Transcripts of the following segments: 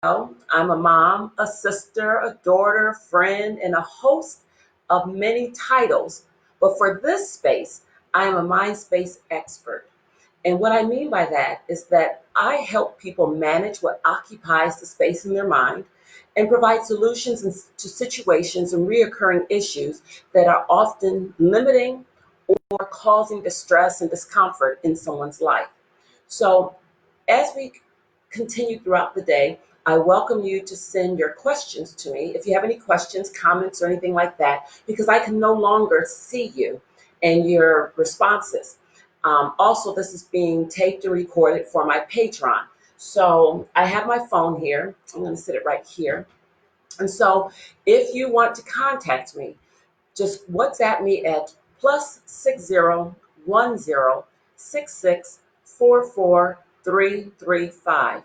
I'm a mom, a sister, a daughter, friend, and a host of many titles. But for this space, I am a mind space expert. And what I mean by that is that I help people manage what occupies the space in their mind and provide solutions to situations and reoccurring issues that are often limiting or causing distress and discomfort in someone's life. So, as we continue throughout the day, I welcome you to send your questions to me if you have any questions, comments, or anything like that, because I can no longer see you and your responses. Also, this is being taped and recorded for my Patreon. So, I have my phone here. I'm going to sit it right here. And so, if you want to contact me, just WhatsApp me at +601066443335.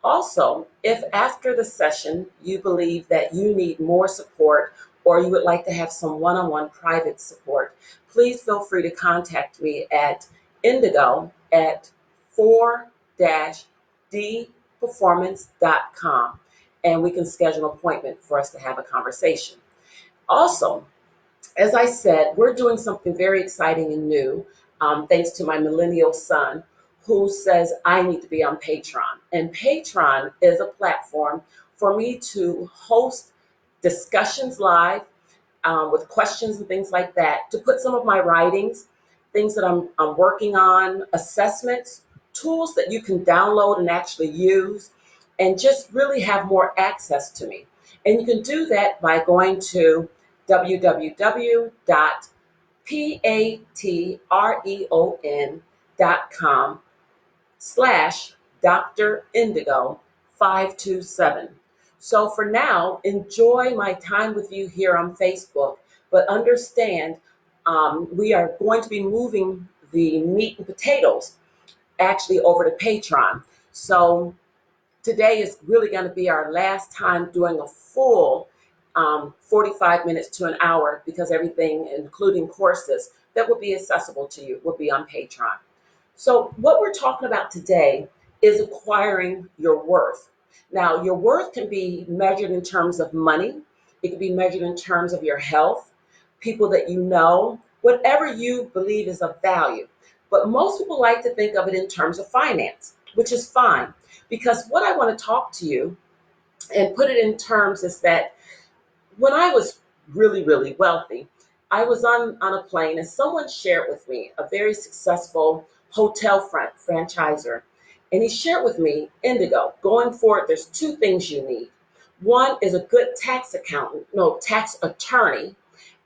Also, if after the session you believe that you need more support or you would like to have some one-on-one private support, please feel free to contact me at indigo at 4-dperformance.com and we can schedule an appointment for us to have a conversation. Also, as I said, we're doing something very exciting and new, thanks to my millennial son, who says I need to be on Patreon. And Patreon is a platform for me to host discussions live with questions and things like that, to put some of my writings, things that I'm working on, assessments, tools that you can download and actually use, and just really have more access to me. And you can do that by going to www.patreon.com/Dr. Indigo 527. So for now, enjoy my time with you here on Facebook, but understand we are going to be moving the meat and potatoes actually over to Patreon. So today is really going to be our last time doing a full 45 minutes to an hour because everything, including courses that will be accessible to you, will be on Patreon. So what we're talking about today is acquiring your worth. Now, your worth can be measured in terms of money. It can be measured in terms of your health, people that you know, whatever you believe is of value. But most people like to think of it in terms of finance, which is fine. Because what I want to talk to you and put it in terms is that when I was really, really wealthy, I was on a plane and someone shared with me, a very successful hotel franchisor. And he shared with me, Indigo, going forward, there's two things you need. One is a good tax accountant, no, tax attorney,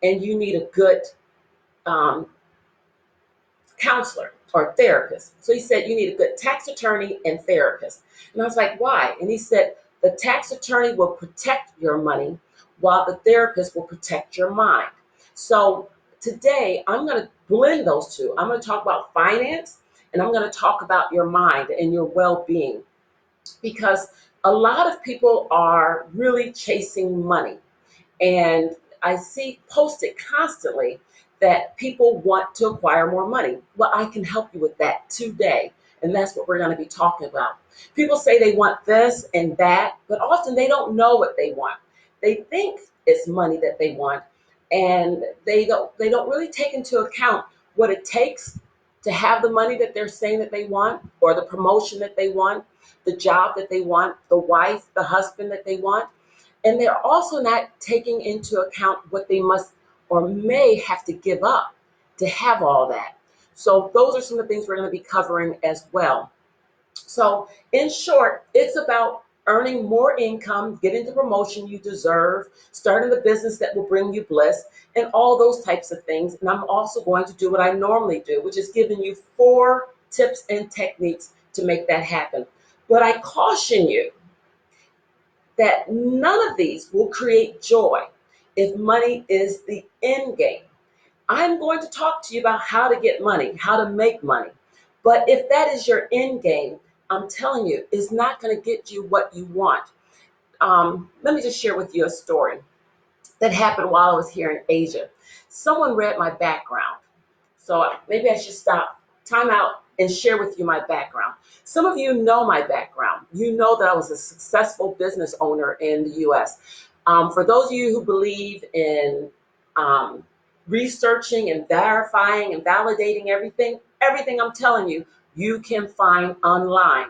and you need a good um, counselor or therapist. So he said, you need a good tax attorney and therapist. And I was like, why? And he said, the tax attorney will protect your money while the therapist will protect your mind. So today I'm going to blend those two. I'm going to talk about finance and I'm going to talk about your mind and your well-being because a lot of people are really chasing money. And I see posted constantly that people want to acquire more money. Well, I can help you with that today. And that's what we're going to be talking about. People say they want this and that, but often they don't know what they want. They think it's money that they want, and they don't really take into account what it takes to have the money that they're saying that they want, or the promotion that they want, the job that they want, the wife, the husband that they want. And they're also not taking into account what they must or may have to give up to have all that. So those are some of the things we're going to be covering as well. So in short, it's about earning more income, getting the promotion you deserve, starting the business that will bring you bliss, and all those types of things. And I'm also going to do what I normally do, which is giving you 4 tips and techniques to make that happen. But I caution you that none of these will create joy if money is the end game. I'm going to talk to you about how to get money, how to make money. But if that is your end game, I'm telling you, it's not going to get you what you want. Let me just share with you a story that happened while I was here in Asia. Someone read my background. So maybe I should stop, time out, and share with you my background. Some of you know my background. You know that I was a successful business owner in the U.S. For those of you who believe in um, researching and verifying and validating everything I'm telling you, you can find online.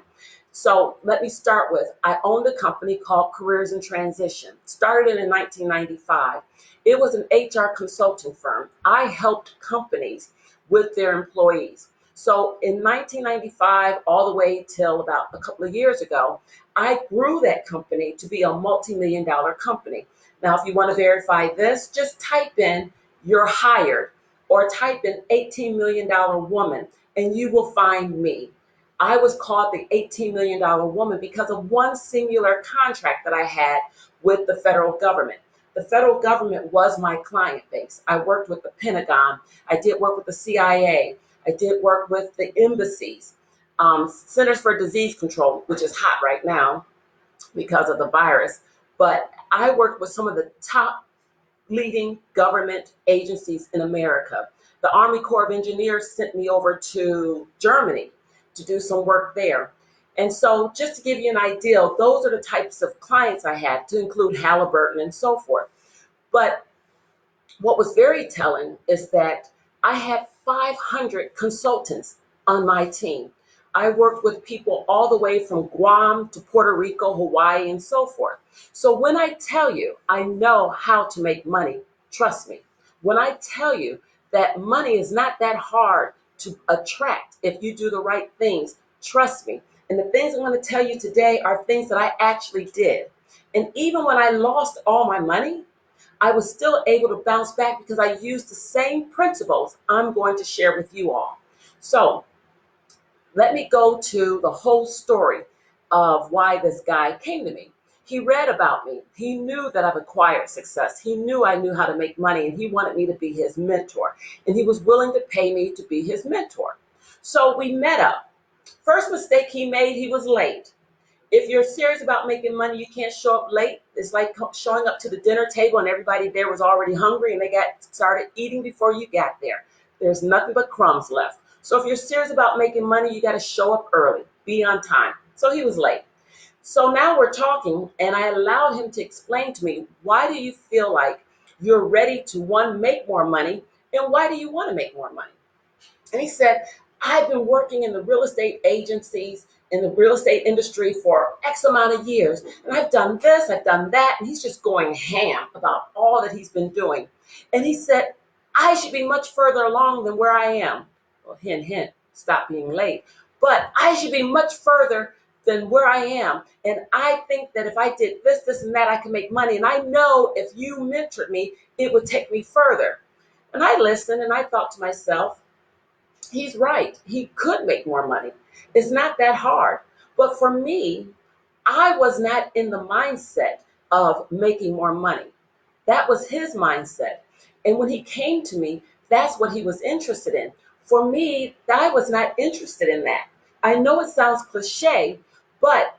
So let me start with, I owned a company called Careers in Transition. Started in 1995. It was an HR consulting firm. I helped companies with their employees. So in 1995, all the way till about a couple of years ago, I grew that company to be a multi-million dollar company. Now, if you want to verify this, just type in "you're hired" or type in $18 million woman, and you will find me. I was called the $18 million woman because of one singular contract that I had with the federal government. The federal government was my client base. I worked with the Pentagon. I did work with the CIA. I did work with the embassies, Centers for Disease Control, which is hot right now because of the virus. But I worked with some of the top leading government agencies in America. The Army Corps of Engineers sent me over to Germany to do some work there. And so just to give you an idea, those are the types of clients I had, to include Halliburton and so forth. But what was very telling is that I had 500 consultants on my team. I worked with people all the way from Guam to Puerto Rico, Hawaii, and so forth. So when I tell you I know how to make money, trust me. When I tell you that money is not that hard to attract if you do the right things, trust me. And the things I'm going to tell you today are things that I actually did. And even when I lost all my money, I was still able to bounce back because I used the same principles I'm going to share with you all. So let me go to the whole story of why this guy came to me. He read about me. He knew that I've acquired success. He knew I knew how to make money, and he wanted me to be his mentor. And he was willing to pay me to be his mentor. So we met up. First mistake he made, he was late. If you're serious about making money, you can't show up late. It's like showing up to the dinner table and everybody there was already hungry and they got started eating before you got there. There's nothing but crumbs left. So if you're serious about making money, you got to show up early, be on time. So he was late. So now we're talking, and I allowed him to explain to me, why do you feel like you're ready to, one, make more money, and why do you want to make more money? And he said, I've been working in the real estate agencies, in the real estate industry for X amount of years. And I've done this, I've done that. And he's just going ham about all that he's been doing. And he said, I should be much further along than where I am. Well, hint, hint, stop being late. But I should be much further than where I am. And I think that if I did this, this, and that, I can make money. And I know if you mentored me, it would take me further. And I listened and I thought to myself, he's right. He could make more money. It's not that hard. But for me, I was not in the mindset of making more money. That was his mindset. And when he came to me, that's what he was interested in. For me, I was not interested in that. I know it sounds cliche, but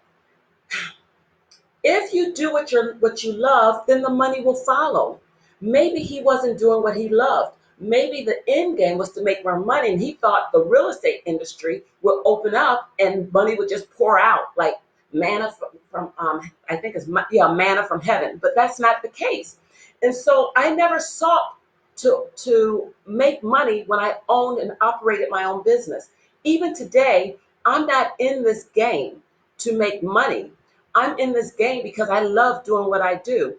if you do what you love, then the money will follow. Maybe he wasn't doing what he loved. Maybe the end game was to make more money, and he thought the real estate industry would open up and money would just pour out like manna from I think it's manna from heaven. But that's not the case. And so I never sought to make money when I owned and operated my own business. Even today, I'm not in this game to make money. I'm in this game because I love doing what I do.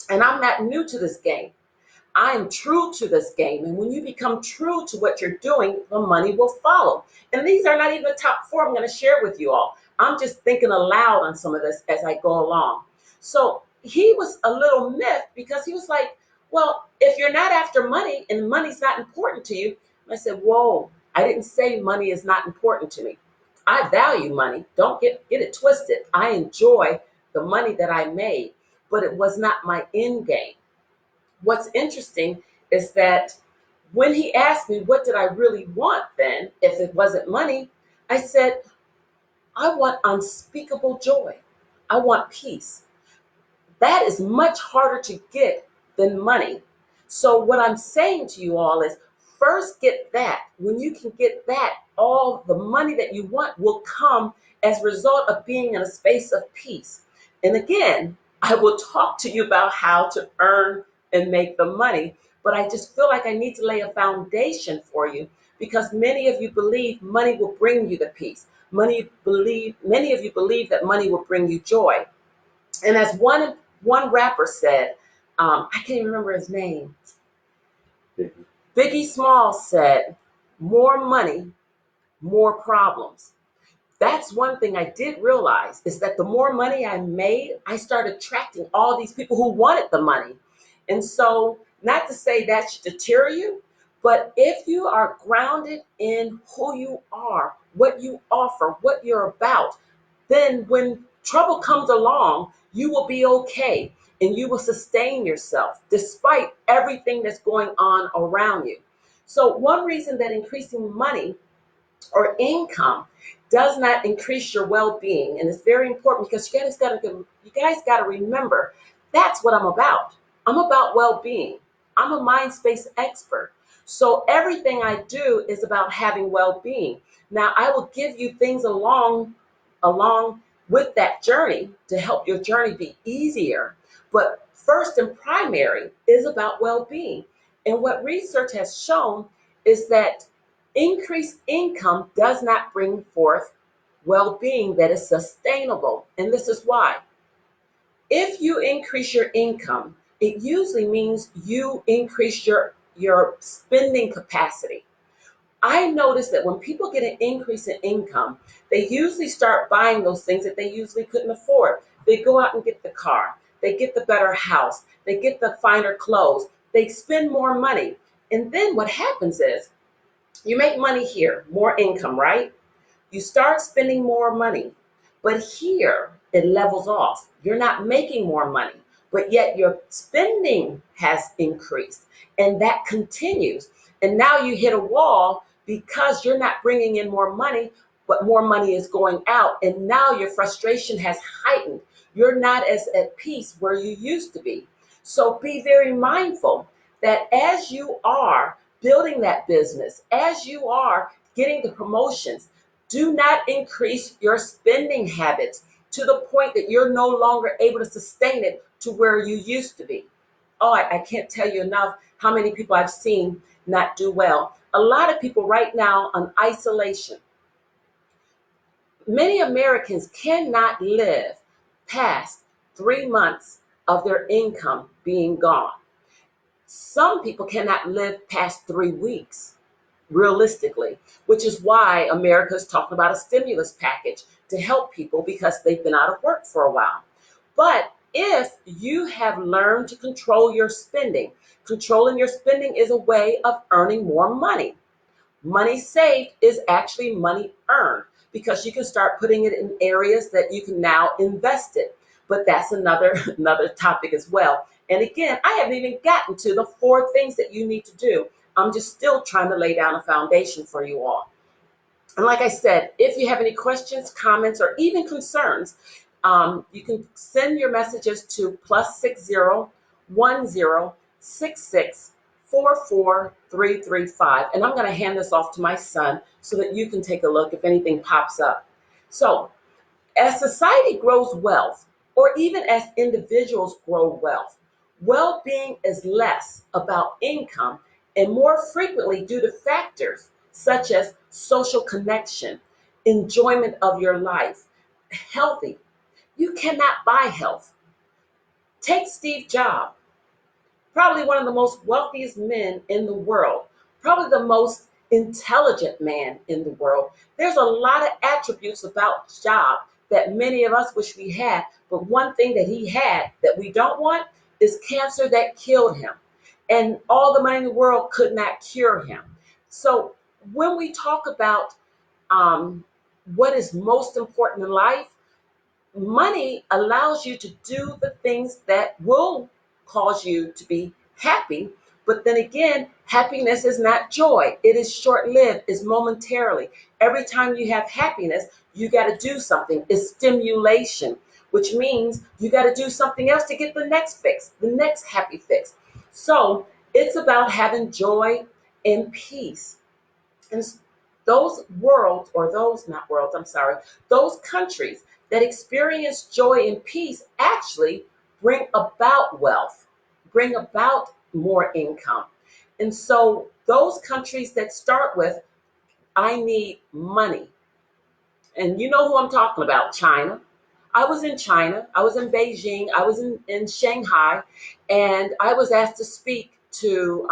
And I'm not new to this game. I am true to this game. And when you become true to what you're doing, the money will follow. And these are not even the top four I'm going to share with you all. I'm just thinking aloud on some of this as I go along. So he was a little miffed because he was like, well, if you're not after money and money's not important to you, I said, whoa, I didn't say money is not important to me. I value money. Don't get it twisted. I enjoy the money that I made, but it was not my end game. What's interesting is that when he asked me what did I really want then, if it wasn't money, I said, I want unspeakable joy. I want peace. That is much harder to get than money. So what I'm saying to you all is first get that. When you can get that, all the money that you want will come as a result of being in a space of peace. And again, I will talk to you about how to earn and make the money, but I just feel like I need to lay a foundation for you because many of you believe money will bring you the peace. Many of you believe that money will bring you joy. And as one rapper said, I can't even remember his name. Biggie Smalls said, "More money, more problems." That's one thing I did realize is that the more money I made, I started attracting all these people who wanted the money. And so, not to say that should deter you, but if you are grounded in who you are, what you offer, what you're about, then when trouble comes along, you will be okay and you will sustain yourself despite everything that's going on around you. So, one reason that increasing money or income does not increase your well-being, and it's very important because you guys got to remember that's what I'm about. I'm about well-being. I'm a mind space expert, so everything I do is about having well-being. Now I will give you things along with that journey to help your journey be easier, but first and primary is about well-being. And what research has shown is that increased income does not bring forth well-being that is sustainable. And this is why. If you increase your income, it usually means you increase your spending capacity. I notice that when people get an increase in income, they usually start buying those things that they usually couldn't afford. They go out and get the car, they get the better house, they get the finer clothes, they spend more money. And then what happens is you make money here, more income, right? You start spending more money, but here it levels off. You're not making more money, but yet your spending has increased and that continues. And now you hit a wall because you're not bringing in more money, but more money is going out. And now your frustration has heightened. You're not as at peace where you used to be. So be very mindful that as you are building that business, as you are getting the promotions, do not increase your spending habits to the point that you're no longer able to sustain it to where you used to be. Oh, I can't tell you enough how many people I've seen not do well. A lot of people right now on isolation. Many Americans cannot live past 3 months of their income being gone. Some people cannot live past 3 weeks realistically, which is why America is talking about a stimulus package to help people because they've been out of work for a while. But if you have learned to control your spending, controlling your spending is a way of earning more money. Money saved is actually money earned because you can start putting it in areas that you can now invest it. But that's another topic as well. And again, I haven't even gotten to the 4 things that you need to do. I'm just still trying to lay down a foundation for you all. And like I said, if you have any questions, comments, or even concerns, you can send your messages to +60 10 66 44 335. And I'm going to hand this off to my son so that you can take a look if anything pops up. So as society grows wealth, or even as individuals grow wealth, well-being is less about income and more frequently due to factors such as social connection, enjoyment of your life, healthy. You cannot buy health. Take Steve Jobs, probably one of the most wealthiest men in the world, probably the most intelligent man in the world. There's a lot of attributes about Jobs that many of us wish we had, but one thing that he had that we don't want is cancer that killed him. And all the money in the world could not cure him. So when we talk about what is most important in life, money allows you to do the things that will cause you to be happy. But then again, happiness is not joy. It is short-lived, it's momentarily. Every time you have happiness, you got to do something. It's stimulation, which means you got to do something else to get the next fix, the next happy fix. So it's about having joy in peace. And those worlds, or those, not worlds, I'm sorry, those countries that experience joy and peace actually bring about wealth, bring about more income. And so those countries that start with, I need money. And you know who I'm talking about, China. I was in China, I was in Beijing, I was in Shanghai, and I was asked to speak to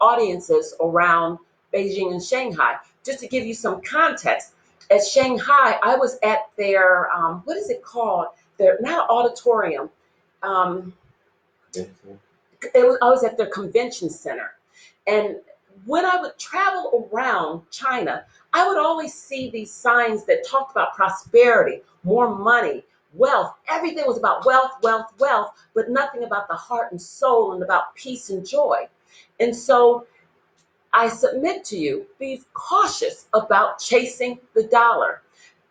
audiences around Beijing and Shanghai. Just to give you some context, at Shanghai, I was at their, what is it called? Their, not auditorium. Um, I was at their convention center. And when I would travel around China, I would always see these signs that talked about prosperity, more money, wealth. Everything was about wealth, wealth, wealth, but nothing about the heart and soul and about peace and joy. And so I submit to you, be cautious about chasing the dollar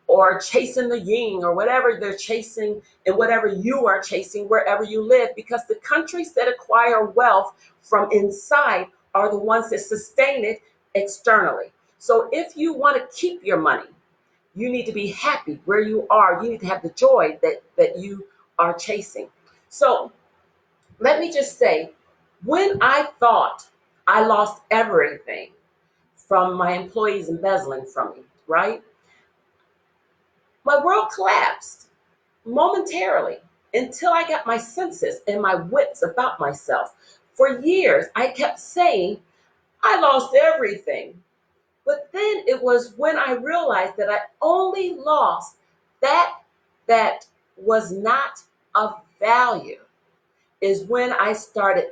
or chasing the yin or whatever they're chasing and whatever you are chasing wherever you live, because the countries that acquire wealth from inside are the ones that sustain it externally. So if you want to keep your money, you need to be happy where you are. You need to have the joy that you are chasing. So let me just say, when I thought I lost everything from my employees embezzling from me, right? My world collapsed momentarily until I got my senses and my wits about myself. For years, I kept saying, I lost everything. But then it was when I realized that I only lost that that was not of value, is when I started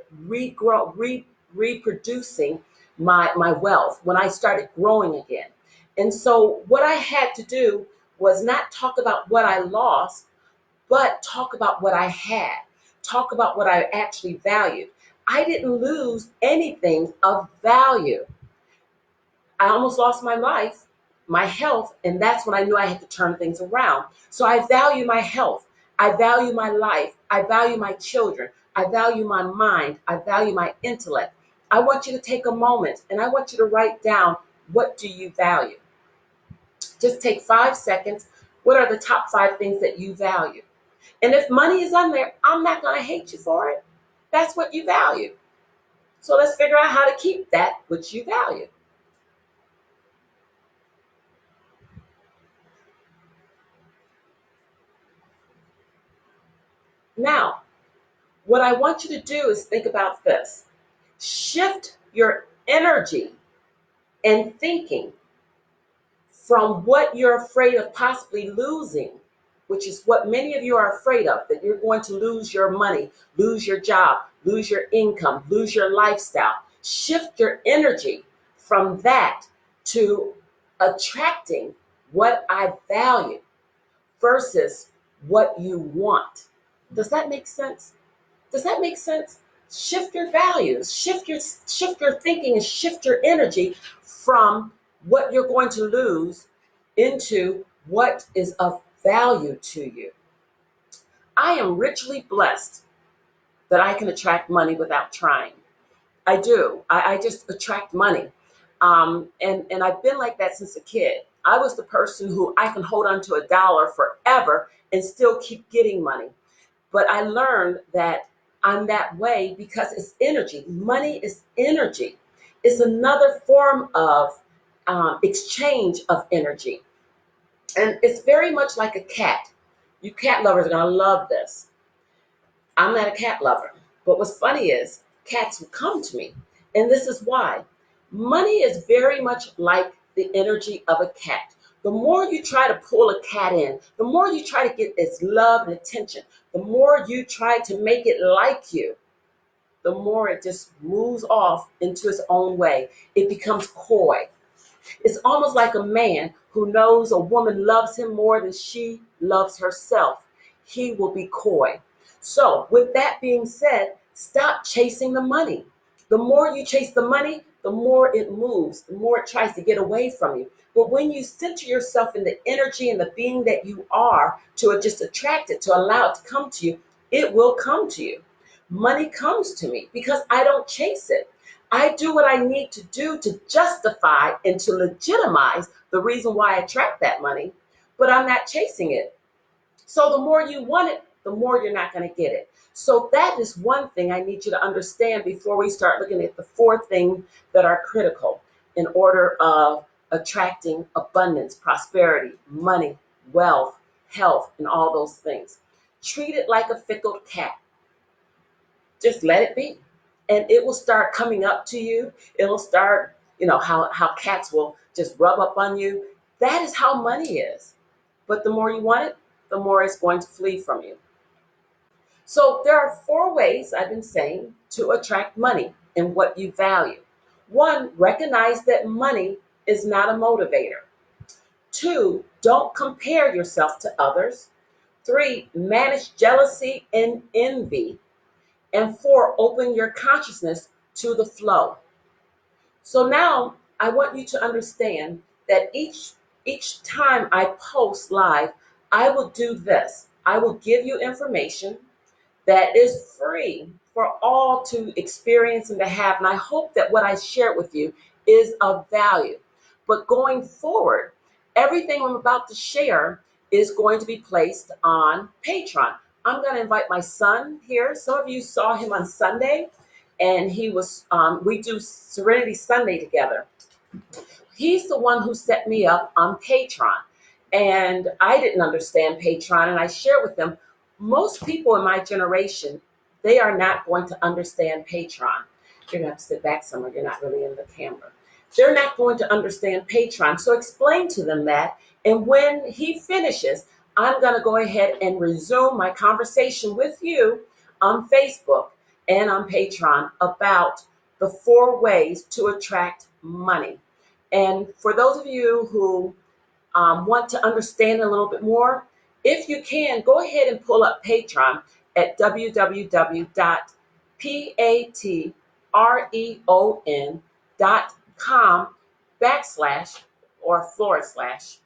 reproducing my wealth, when I started growing again. And so what I had to do was not talk about what I lost, but talk about what I had, talk about what I actually valued. I didn't lose anything of value. I almost lost my life, my health, and that's when I knew I had to turn things around. So I value my health. I value my life. I value my children. I value my mind. I value my intellect. I want you to take a moment and I want you to write down, what do you value? Just take 5 seconds. What are the top 5 things that you value? And if money is on there, I'm not going to hate you for it. That's what you value. So let's figure out how to keep that which you value. Now, what I want you to do is think about this. Shift your energy and thinking from what you're afraid of possibly losing, which is what many of you are afraid of, that you're going to lose your money, lose your job, lose your income, lose your lifestyle. Shift your energy from that to attracting what I value versus what you want. Does that make sense? Does that make sense? Shift your values, shift your thinking, and shift your energy from what you're going to lose into what is of value to you. I am richly blessed that I can attract money without trying. I do. I just attract money. And I've been like that since a kid. I was the person who I can hold on to a dollar forever and still keep getting money. But I learned that I'm that way because it's energy. Money is energy. It's another form of exchange of energy. And it's very much like a cat. You cat lovers are going to love this. I'm not a cat lover. But what's funny is cats will come to me. And this is why. Money is very much like the energy of a cat. The more you try to pull a cat in, the more you try to get its love and attention, the more you try to make it like you, the more it just moves off into its own way. It becomes coy. It's almost like a man who knows a woman loves him more than she loves herself. He will be coy. So, with that being said, stop chasing the money. The more you chase the money, the more it moves, the more it tries to get away from you. But when you center yourself in the energy and the being that you are, to just attract it, to allow it to come to you, it will come to you. Money comes to me because I don't chase it. I do what I need to do to justify and to legitimize the reason why I attract that money, but I'm not chasing it. So the more you want it, the more you're not going to get it. So that is one thing I need you to understand before we start looking at the four things that are critical in order of attracting abundance, prosperity, money, wealth, health, and all those things. Treat it like a fickle cat. Just let it be. And it will start coming up to you. It'll start, how cats will just rub up on you. That is how money is. But the more you want it, the more it's going to flee from you. So there are four ways I've been saying to attract money and what you value. One, recognize that money is not a motivator. Two, don't compare yourself to others. Three, manage jealousy and envy. And four, open your consciousness to the flow. So now I want you to understand that each time I post live, I will do this. I will give you information that is free for all to experience and to have. And I hope that what I shared with you is of value. But going forward, everything I'm about to share is going to be placed on Patreon. I'm going to invite my son here. Some of you saw him on Sunday, and we do Serenity Sunday together. He's the one who set me up on Patreon. And I didn't understand Patreon, and I shared with them, most people in my generation, they are not going to understand Patreon. You're going to have to sit back somewhere. You're not really in the camera. They're not going to understand Patreon. So explain to them that. And when he finishes, I'm going to go ahead and resume my conversation with you on Facebook and on Patreon about the four ways to attract money. And for those of you who want to understand a little bit more, if you can, go ahead and pull up Patreon at www.patreon.com/or//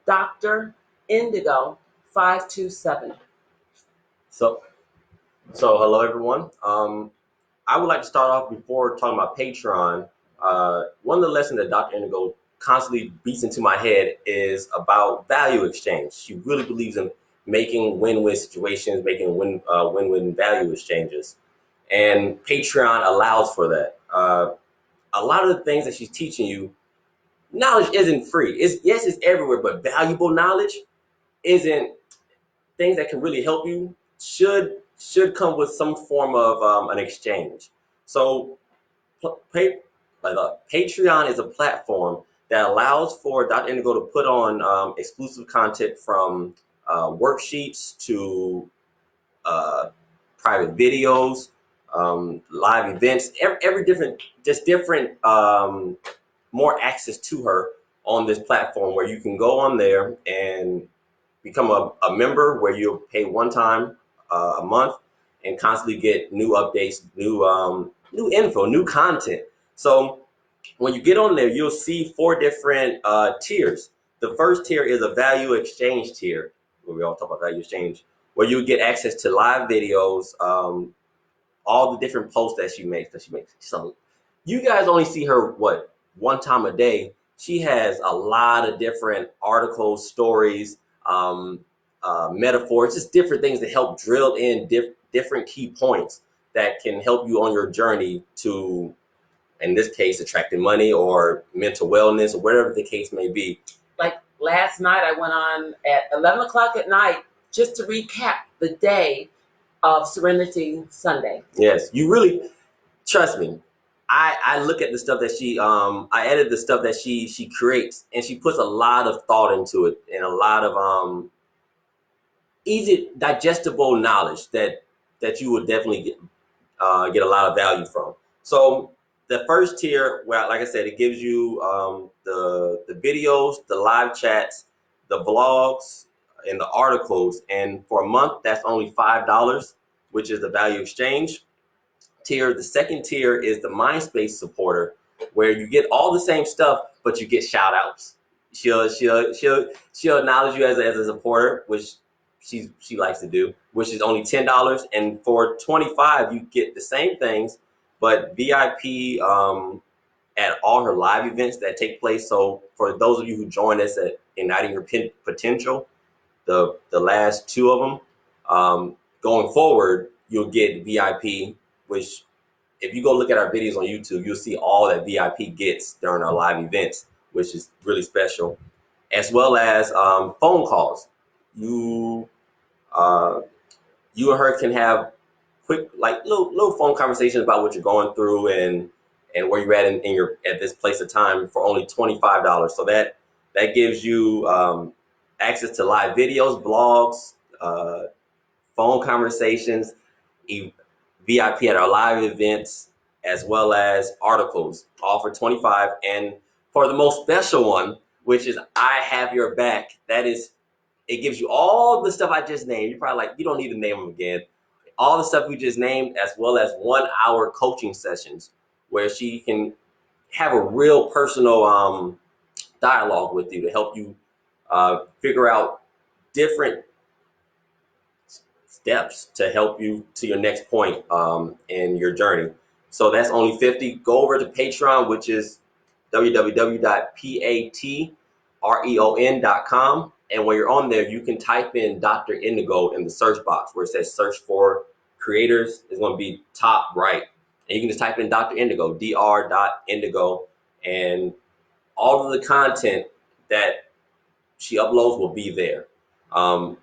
Dr. Indigo 527. So, hello everyone. I would like to start off before talking about Patreon. One of the lessons that Dr. Indigo constantly beats into my head is about value exchange. She really believes in making win-win situations, making win-win value exchanges, and Patreon allows for that. A lot of the things that she's teaching you, knowledge isn't free. It's everywhere, but valuable knowledge isn't. Things that can really help you should come with some form of an exchange. So Patreon is a platform that allows for Dr. Indigo to put on exclusive content from worksheets to uh, private videos, live events, every different, just different, more access to her on this platform where you can go on there and become a member where you'll pay one time a month and constantly get new updates, new info, new content. So when you get on there, you'll see four different tiers. The first tier is a value exchange tier, where we all talk about value exchange, where you get access to live videos, all the different posts that she makes. So you guys only see her one time a day. She has a lot of different articles, stories, metaphors, just different things to help drill in different key points that can help you on your journey to, in this case, attracting money or mental wellness or whatever the case may be. Like last night, I went on at 11 o'clock at night just to recap the day of Serenity Sunday. Yes, you really, trust me. I look at the stuff that I edit the stuff that she creates, and she puts a lot of thought into it and a lot of easy digestible knowledge that you would definitely get a lot of value from. So the first tier, well, like I said, it gives you the videos, the live chats, the blogs, and the articles. And for a month, that's only $5, which is the value exchange tier. The second tier is the MindSpace supporter, where you get all the same stuff, but you get shout outs. She'll acknowledge you as a supporter, which she likes to do, which is only $10. And for $25, you get the same things, but VIP at all her live events that take place. So for those of you who join us at Igniting Your Potential, the last two of them, going forward, you'll get VIP, which if you go look at our videos on YouTube, you'll see all that VIP gets during our live events, which is really special, as well as phone calls. You uh, you and her can have quick, like little phone conversations about what you're going through and where you're at in your at this place of time for only $25. So that gives you access to live videos, blogs, phone conversations, VIP at our live events, as well as articles, all for 25. And for the most special one, which is I Have Your Back, that is, it gives you all the stuff I just named. You're probably like, you don't need to name them again. All the stuff we just named, as well as 1 hour coaching sessions where she can have a real personal dialogue with you to help you figure out different steps to help you to your next point in your journey. So that's only 50. Go over to Patreon, which is www.patreon.com. And when you're on there, you can type in Dr. Indigo in the search box where it says search for creators. It's going to be top right. And you can just type in Dr. Indigo, dr.indigo, and all of the content that she uploads will be there. Going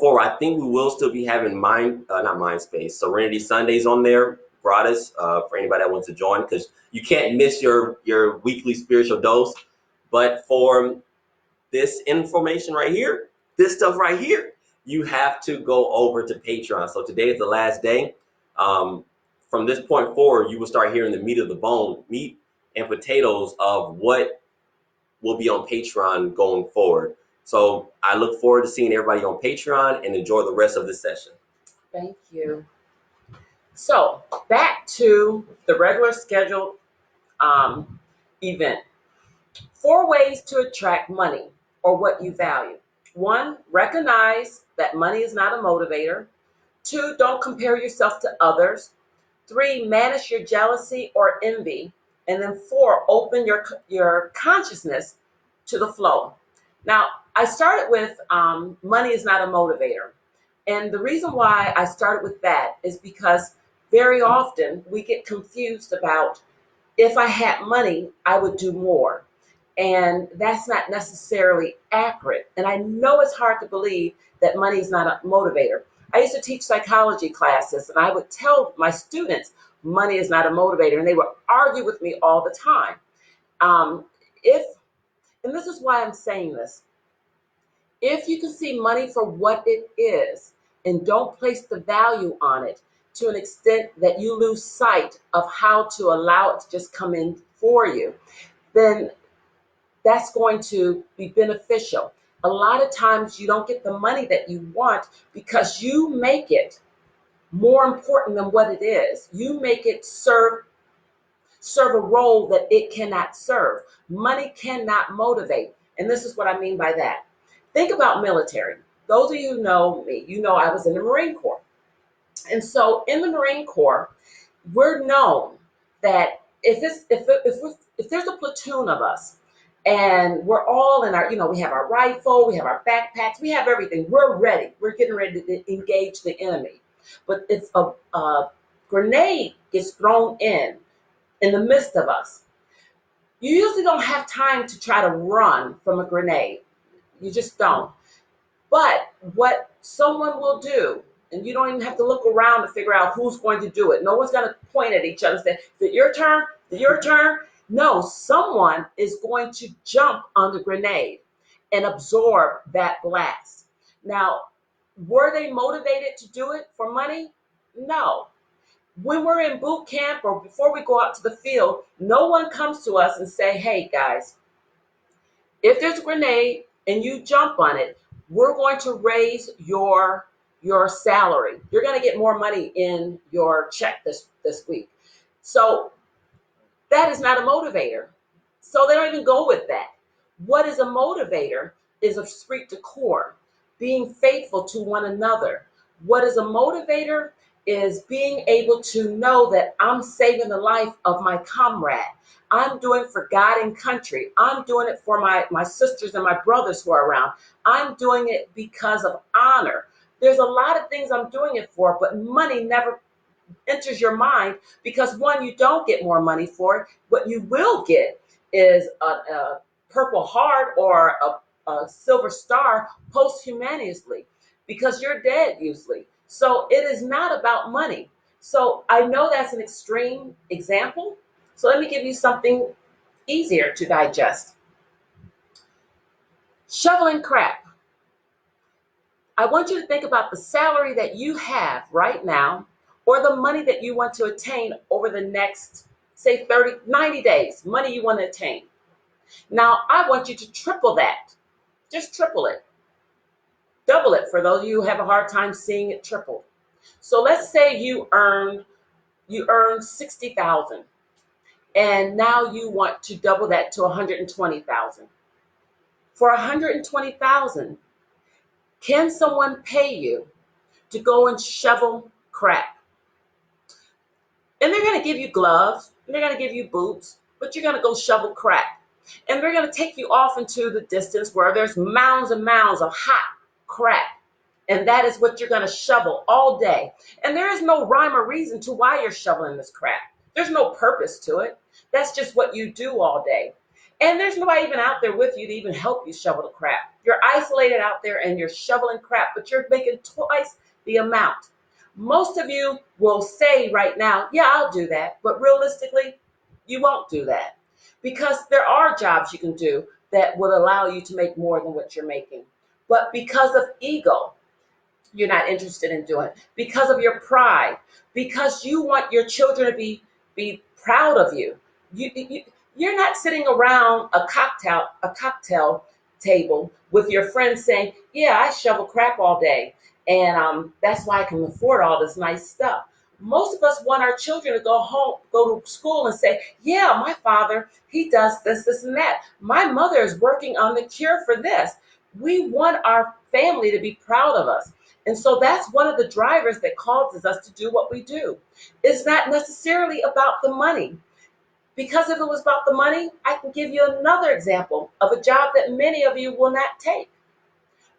forward, I think we will still be having not Mindspace, Serenity Sundays on there, gratis for anybody that wants to join, because you can't miss your weekly spiritual dose. But for this information right here, this stuff right here, you have to go over to Patreon. So today is the last day. From this point forward, you will start hearing the meat of the bone, meat and potatoes of what will be on Patreon going forward. So I look forward to seeing everybody on Patreon and enjoy the rest of the session. Thank you. So back to the regular scheduled event. 4 ways to attract money or what you value. 1, recognize that money is not a motivator. 2, don't compare yourself to others. 3, manage your jealousy or envy. And then 4, open your consciousness to the flow. Now, I started with money is not a motivator. And the reason why I started with that is because very often we get confused about if I had money, I would do more. And that's not necessarily accurate. And I know it's hard to believe that money is not a motivator. I used to teach psychology classes, and I would tell my students money is not a motivator, and they would argue with me all the time. If and this is why I'm saying this, if you can see money for what it is and don't place the value on it to an extent that you lose sight of how to allow it to just come in for you, then that's going to be beneficial. A lot of times you don't get the money that you want because you make it more important than what it is. You make it serve a role that it cannot serve. Money cannot motivate. And this is what I mean by that. Think about military. Those of you who know me, you know I was in the Marine Corps. And so in the Marine Corps, we're known that if there's a platoon of us and we're all in our, we have our rifle, we have our backpacks, we have everything. We're ready. We're getting ready to engage the enemy. But if a grenade is thrown in the midst of us, you usually don't have time to try to run from a grenade. You just don't. But what someone will do, and you don't even have to look around to figure out who's going to do it. No one's going to point at each other and say, is it your turn? Is it your turn? No, someone is going to jump on the grenade and absorb that blast. Now, were they motivated to do it for money? No. When we're in boot camp or before we go out to the field, no one comes to us and say, hey guys, if there's a grenade and you jump on it, we're going to raise your salary. You're going to get more money in your check this week. So that is not a motivator. So they don't even go with that. What is a motivator is a esprit de corps, being faithful to one another. What is a motivator is being able to know that I'm saving the life of my comrade. I'm doing it for God and country. I'm doing it for my sisters and my brothers who are around. I'm doing it because of honor. There's a lot of things I'm doing it for, but money never enters your mind because one, you don't get more money for it. What you will get is a Purple Heart or a Silver Star posthumously because you're dead usually. So it is not about money. So I know that's an extreme example. So let me give you something easier to digest. Shoveling crap. I want you to think about the salary that you have right now or the money that you want to attain over the next, say, 30, 90 days, money you want to attain. Now, I want you to triple that. Just triple it. Double it for those of you who have a hard time seeing it tripled. So let's say you earn 60,000 and now you want to double that to 120,000. For 120,000, can someone pay you to go and shovel crap? And they're going to give you gloves, and they're going to give you boots, but you're going to go shovel crap. And they're going to take you off into the distance where there's mounds and mounds of hot crap. And that is what you're going to shovel all day. And there is no rhyme or reason to why you're shoveling this crap. There's no purpose to it. That's just what you do all day. And there's nobody even out there with you to even help you shovel the crap. You're isolated out there and you're shoveling crap, but you're making twice the amount. Most of you will say right now, yeah, I'll do that. But realistically, you won't do that because there are jobs you can do that will allow you to make more than what you're making. But because of ego, you're not interested in doing it. Because of your pride, because you want your children to be proud of you. You're not sitting around a cocktail table with your friends saying, yeah, I shovel crap all day. And that's why I can afford all this nice stuff. Most of us want our children to go home, go to school and say, yeah, my father, he does this, this, and that. My mother is working on the cure for this. We want our family to be proud of us. And so that's one of the drivers that causes us to do what we do. It's not necessarily about the money. Because if it was about the money, I can give you another example of a job that many of you will not take.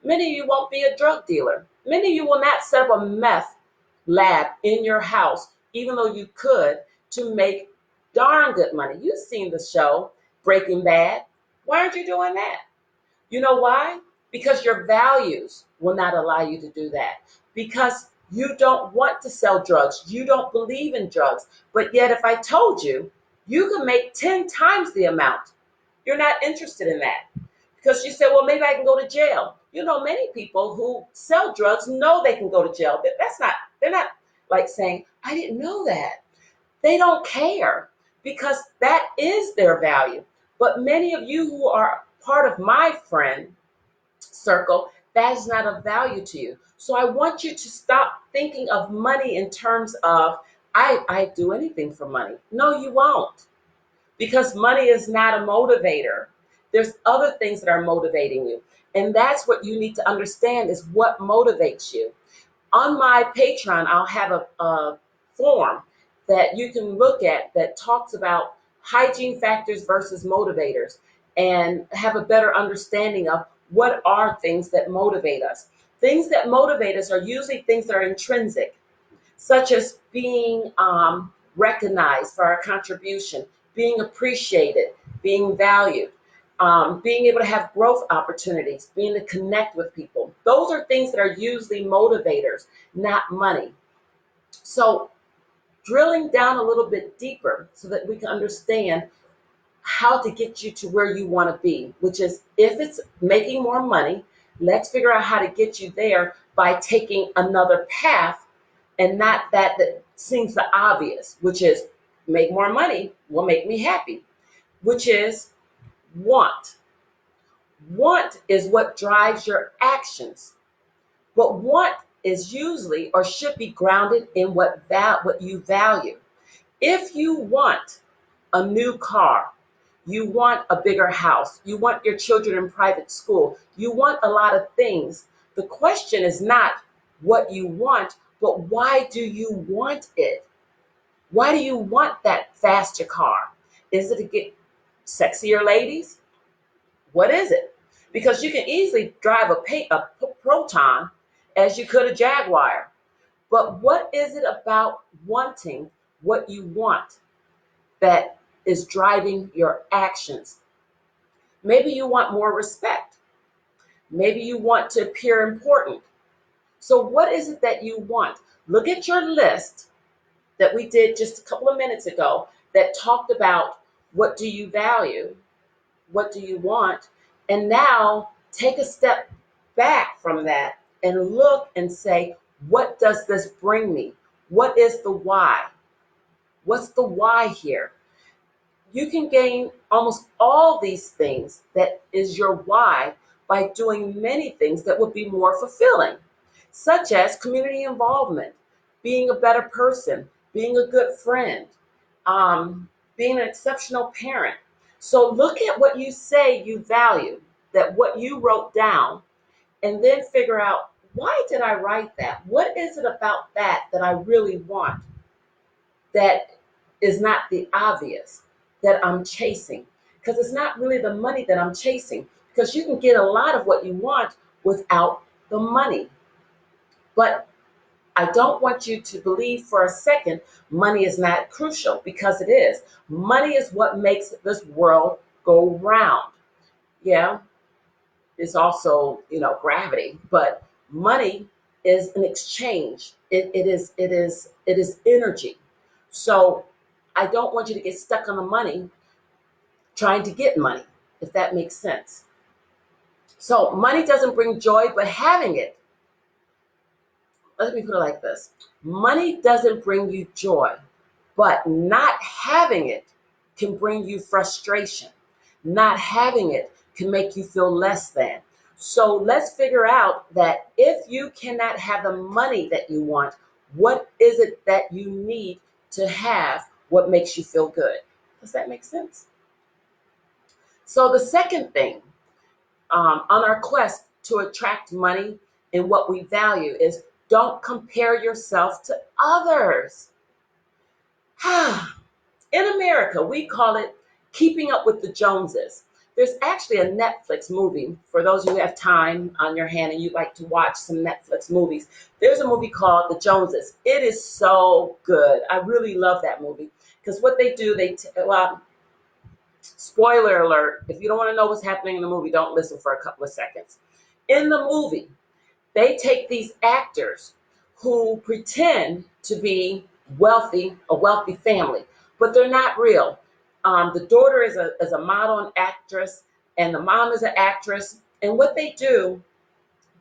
Many of you won't be a drug dealer. Many of you will not set up a meth lab in your house, even though you could, to make darn good money. You've seen the show Breaking Bad. Why aren't you doing that? You know why? Because your values will not allow you to do that. Because you don't want to sell drugs. You don't believe in drugs. But yet, if I told you, you can make 10 times the amount, you're not interested in that. Because you say, well, maybe I can go to jail. You know, many people who sell drugs know they can go to jail. They're not like saying, I didn't know that. They don't care because that is their value. But many of you who are part of my friend circle, that is not of value to you. So I want you to stop thinking of money in terms of, I do anything for money. No, you won't, because money is not a motivator. There's other things that are motivating you. And that's what you need to understand is what motivates you. On my Patreon, I'll have a form that you can look at that talks about hygiene factors versus motivators and have a better understanding of what are things that motivate us. Things that motivate us are usually things that are intrinsic, such as being recognized for our contribution, being appreciated, being valued, being able to have growth opportunities, being to connect with people. Those are things that are usually motivators, not money. So drilling down a little bit deeper so that we can understand how to get you to where you want to be, which is if it's making more money, let's figure out how to get you there by taking another path and not that seems the obvious, which is make more money will make me happy, which is want. Want is what drives your actions. But want is usually or should be grounded in what you value. If you want a new car, you want a bigger house, you want your children in private school, you want a lot of things. The question is not what you want, but why do you want it? Why do you want that faster car? Is it to get sexier ladies? What is it? Because you can easily drive a Proton as you could a Jaguar. But what is it about wanting what you want that is driving your actions? Maybe you want more respect. Maybe you want to appear important. So, what is it that you want? Look at your list that we did just a couple of minutes ago that talked about what do you value, what do you want, and now take a step back from that and look and say, what does this bring me? What is the why? What's the why here? You can gain almost all these things that is your why by doing many things that would be more fulfilling, such as community involvement, being a better person, being a good friend, being an exceptional parent. So look at what you say you value, that what you wrote down, and then figure out, why did I write that? What is it about that that I really want that is not the obvious that I'm chasing? Because it's not really the money that I'm chasing, because you can get a lot of what you want without the money. But I don't want you to believe for a second money is not crucial, because it is. Money is what makes this world go round. Yeah, it's also, gravity, but money is an exchange. It is energy. So I don't want you to get stuck on the money trying to get money, if that makes sense. So money doesn't bring joy, but having it, let me put it like this. Money doesn't bring you joy, but not having it can bring you frustration. Not having it can make you feel less than. So let's figure out that if you cannot have the money that you want, what is it that you need to have what makes you feel good? Does that make sense? So the second thing on our quest to attract money and what we value is, don't compare yourself to others. In America, we call it keeping up with the Joneses. There's actually a Netflix movie for those who have time on your hand and you'd like to watch some Netflix movies. There's a movie called The Joneses. It is so good. I really love that movie because what they do, well, spoiler alert, if you don't want to know what's happening in the movie, don't listen for a couple of seconds. In the movie, they take these actors who pretend to be wealthy, a wealthy family, but they're not real. The daughter is a model and actress, and the mom is an actress. And what they do,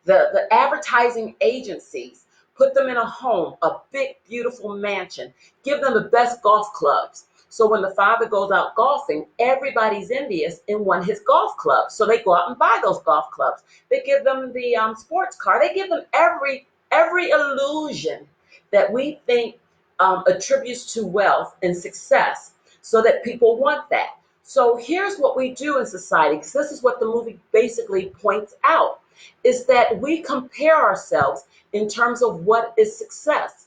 the advertising agencies put them in a home, a big, beautiful mansion, give them the best golf clubs. So when the father goes out golfing, everybody's envious and want his golf clubs. So they go out and buy those golf clubs. They give them the sports car. They give them every illusion that we think attributes to wealth and success, so that people want that. So here's what we do in society, because this is what the movie basically points out, is that we compare ourselves in terms of what is success.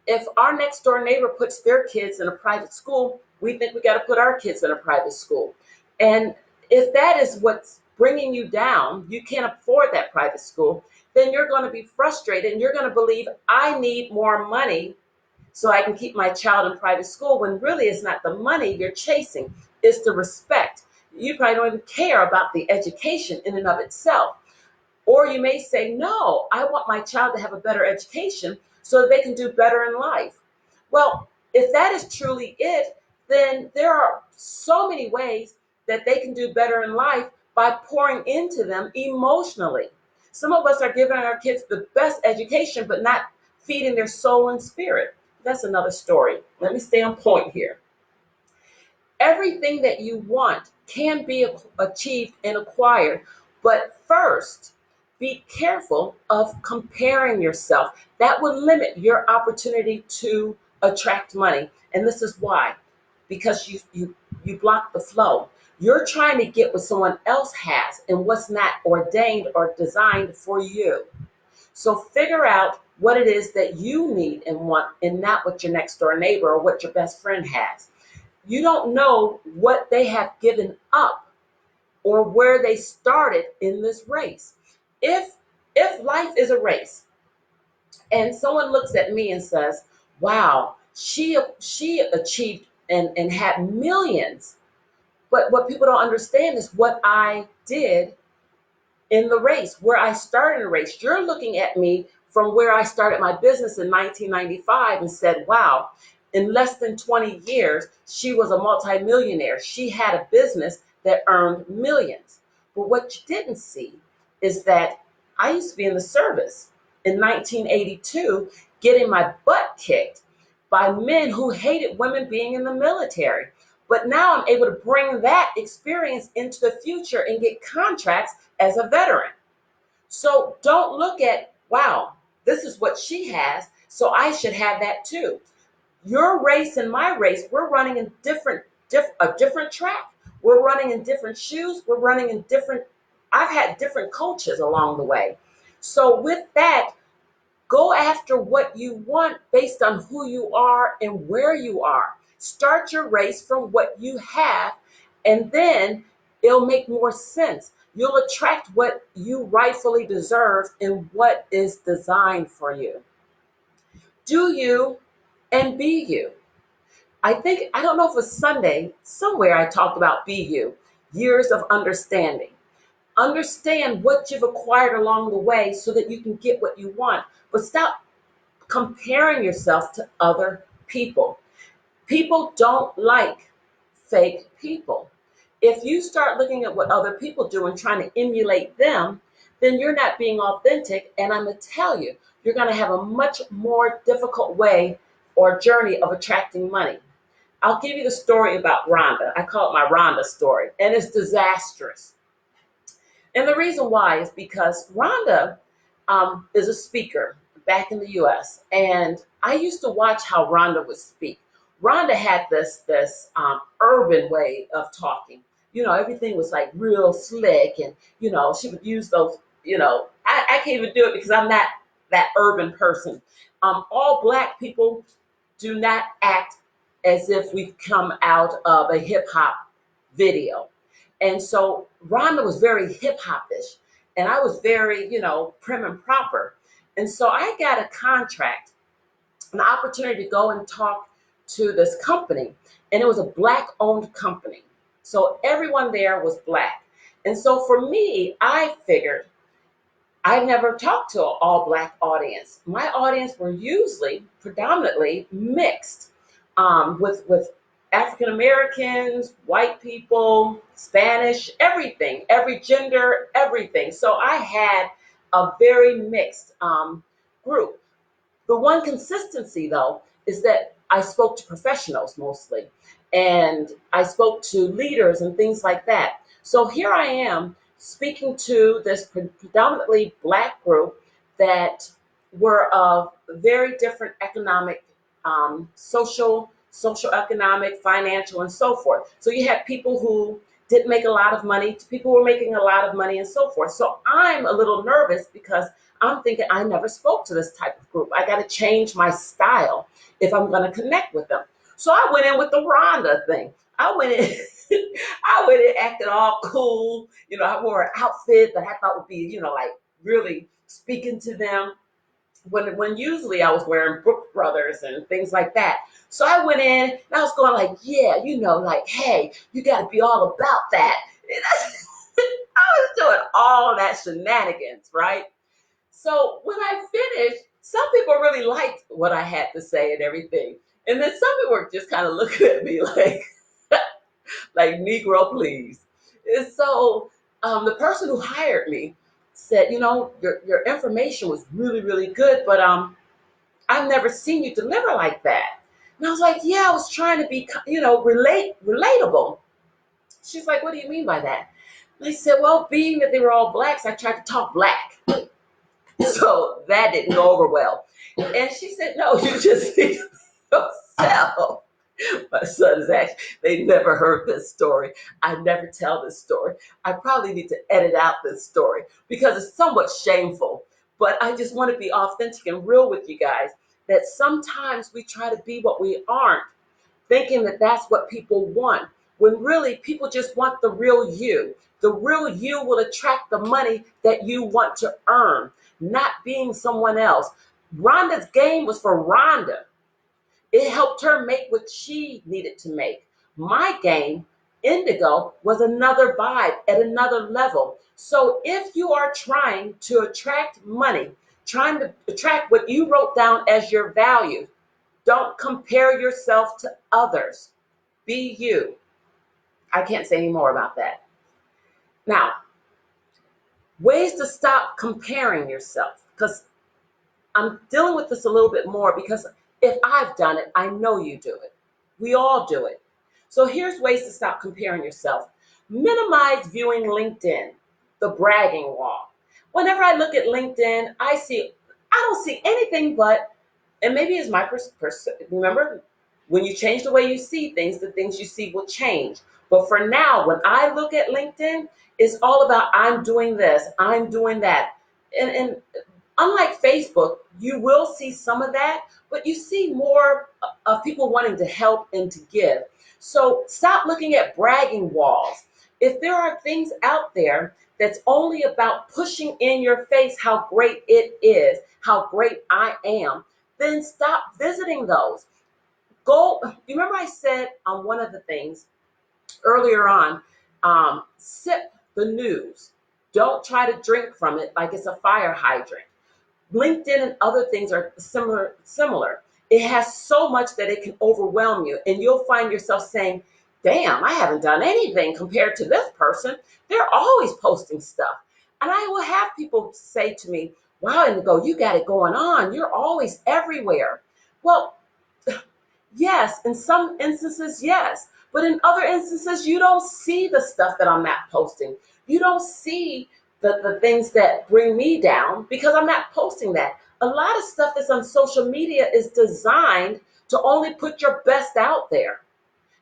If our next door neighbor puts their kids in a private school, we think we got to put our kids in a private school. And if that is what's bringing you down, you can't afford that private school, then you're going to be frustrated and you're going to believe, I need more money so I can keep my child in private school, when really it's not the money you're chasing, it's the respect. You probably don't even care about the education in and of itself. Or you may say, no, I want my child to have a better education so that they can do better in life. Well, if that is truly it, then there are so many ways that they can do better in life by pouring into them emotionally. Some of us are giving our kids the best education, but not feeding their soul and spirit. That's another story. Let me stay on point here. Everything that you want can be achieved and acquired, but first, be careful of comparing yourself. That will limit your opportunity to attract money. And this is why. Because you block the flow. You're trying to get what someone else has and what's not ordained or designed for you. So figure out what it is that you need and want, and not what your next door neighbor or what your best friend has. You don't know what they have given up or where they started in this race. If if life is a race and someone looks at me and says, "Wow, she achieved and had millions," but what people don't understand is what I did in the race, where I started in the race. You're looking at me from where I started my business in 1995 and said, wow, in less than 20 years, she was a multimillionaire. She had a business that earned millions. But what you didn't see is that I used to be in the service in 1982, getting my butt kicked by men who hated women being in the military. But now I'm able to bring that experience into the future and get contracts as a veteran. So don't look at, wow, this is what she has, so I should have that too. Your race and my race, we're running in a different track. We're running in different shoes. We're running in different, I've had different coaches along the way. So with that, go after what you want based on who you are and where you are. Start your race from what you have, and then it'll make more sense. You'll attract what you rightfully deserve and what is designed for you. Do you and be you. I don't know if it was Sunday, somewhere I talked about be you, years of understanding. Understand what you've acquired along the way so that you can get what you want. But stop comparing yourself to other people. People don't like fake people. If you start looking at what other people do and trying to emulate them, then you're not being authentic. And I'm going to tell you, you're going to have a much more difficult way or journey of attracting money. I'll give you the story about Rhonda. I call it my Rhonda story, and it's disastrous. And the reason why is because Rhonda is a speaker back in the US. And I used to watch how Rhonda would speak. Rhonda had this urban way of talking. Everything was like real slick, and she would use those. I can't even do it because I'm not that urban person. All Black people do not act as if we've come out of a hip hop video. And so Rhonda was very hip hopish, and I was very, prim and proper. And so I got a contract, an opportunity to go and talk to this company, and it was a Black owned company. So everyone there was Black. And so for me, I figured I never talked to an all Black audience. My audience were usually predominantly mixed, with African Americans, white people, Spanish, everything, every gender, everything. So I had a very mixed group. The one consistency, though, is that I spoke to professionals mostly, and I spoke to leaders and things like that. So here I am speaking to this predominantly Black group that were of very different economic, social economic, financial, and so forth. So you had people who didn't make a lot of money to people who were making a lot of money and so forth. So I'm a little nervous because I'm thinking I never spoke to this type of group. I got to change my style if I'm going to connect with them. So I went in with the Rhonda thing. I went in, I went in acting all cool. I wore an outfit that I thought would be, like really speaking to them. When usually I was wearing Brook Brothers and things like that. So I went in and I was going like, yeah, like, hey, you got to be all about that. I was doing all that shenanigans, right? So when I finished, some people really liked what I had to say and everything. And then some people were just kind of looking at me like, like Negro, please. And so the person who hired me said, your information was really, really good, but I've never seen you deliver like that. And I was like, yeah, I was trying to be, relatable. She's like, what do you mean by that? And I said, well, being that they were all Blacks, I tried to talk Black. So that didn't go over well. And she said, no, you just speak yourself. My son is actually, they never heard this story. I never tell this story. I probably need to edit out this story because it's somewhat shameful. But I just want to be authentic and real with you guys that sometimes we try to be what we aren't, thinking that that's what people want, when really people just want the real you. The real you will attract the money that you want to earn, not being someone else. Rhonda's game was for Rhonda. It helped her make what she needed to make. My game, Indigo, was another vibe at another level. So if you are trying to attract money, trying to attract what you wrote down as your value, don't compare yourself to others. Be you. I can't say any more about that. Now, ways to stop comparing yourself, because I'm dealing with this a little bit more because if I've done it, I know you do it. We all do it. So here's ways to stop comparing yourself. Minimize viewing LinkedIn, the bragging wall. Whenever I look at LinkedIn, I don't see anything but, and maybe it's my remember, when you change the way you see things, the things you see will change. But for now, when I look at LinkedIn, it's all about I'm doing this, I'm doing that. And unlike Facebook, you will see some of that, but you see more of people wanting to help and to give. So stop looking at bragging walls. If there are things out there that's only about pushing in your face how great it is, how great I am, then stop visiting those. Go, you remember I said on one of the things earlier on, sip the news. Don't try to drink from it like it's a fire hydrant. LinkedIn and other things are similar. It has so much that it can overwhelm you, and you'll find yourself saying, damn, I haven't done anything compared to this person. They're always posting stuff. And I will have people say to me, wow, Indigo, you got it going on. You're always everywhere. Well, yes, in some instances, yes. But in other instances, you don't see the stuff that I'm not posting. You don't see the things that bring me down because I'm not posting that. A lot of stuff that's on social media is designed to only put your best out there.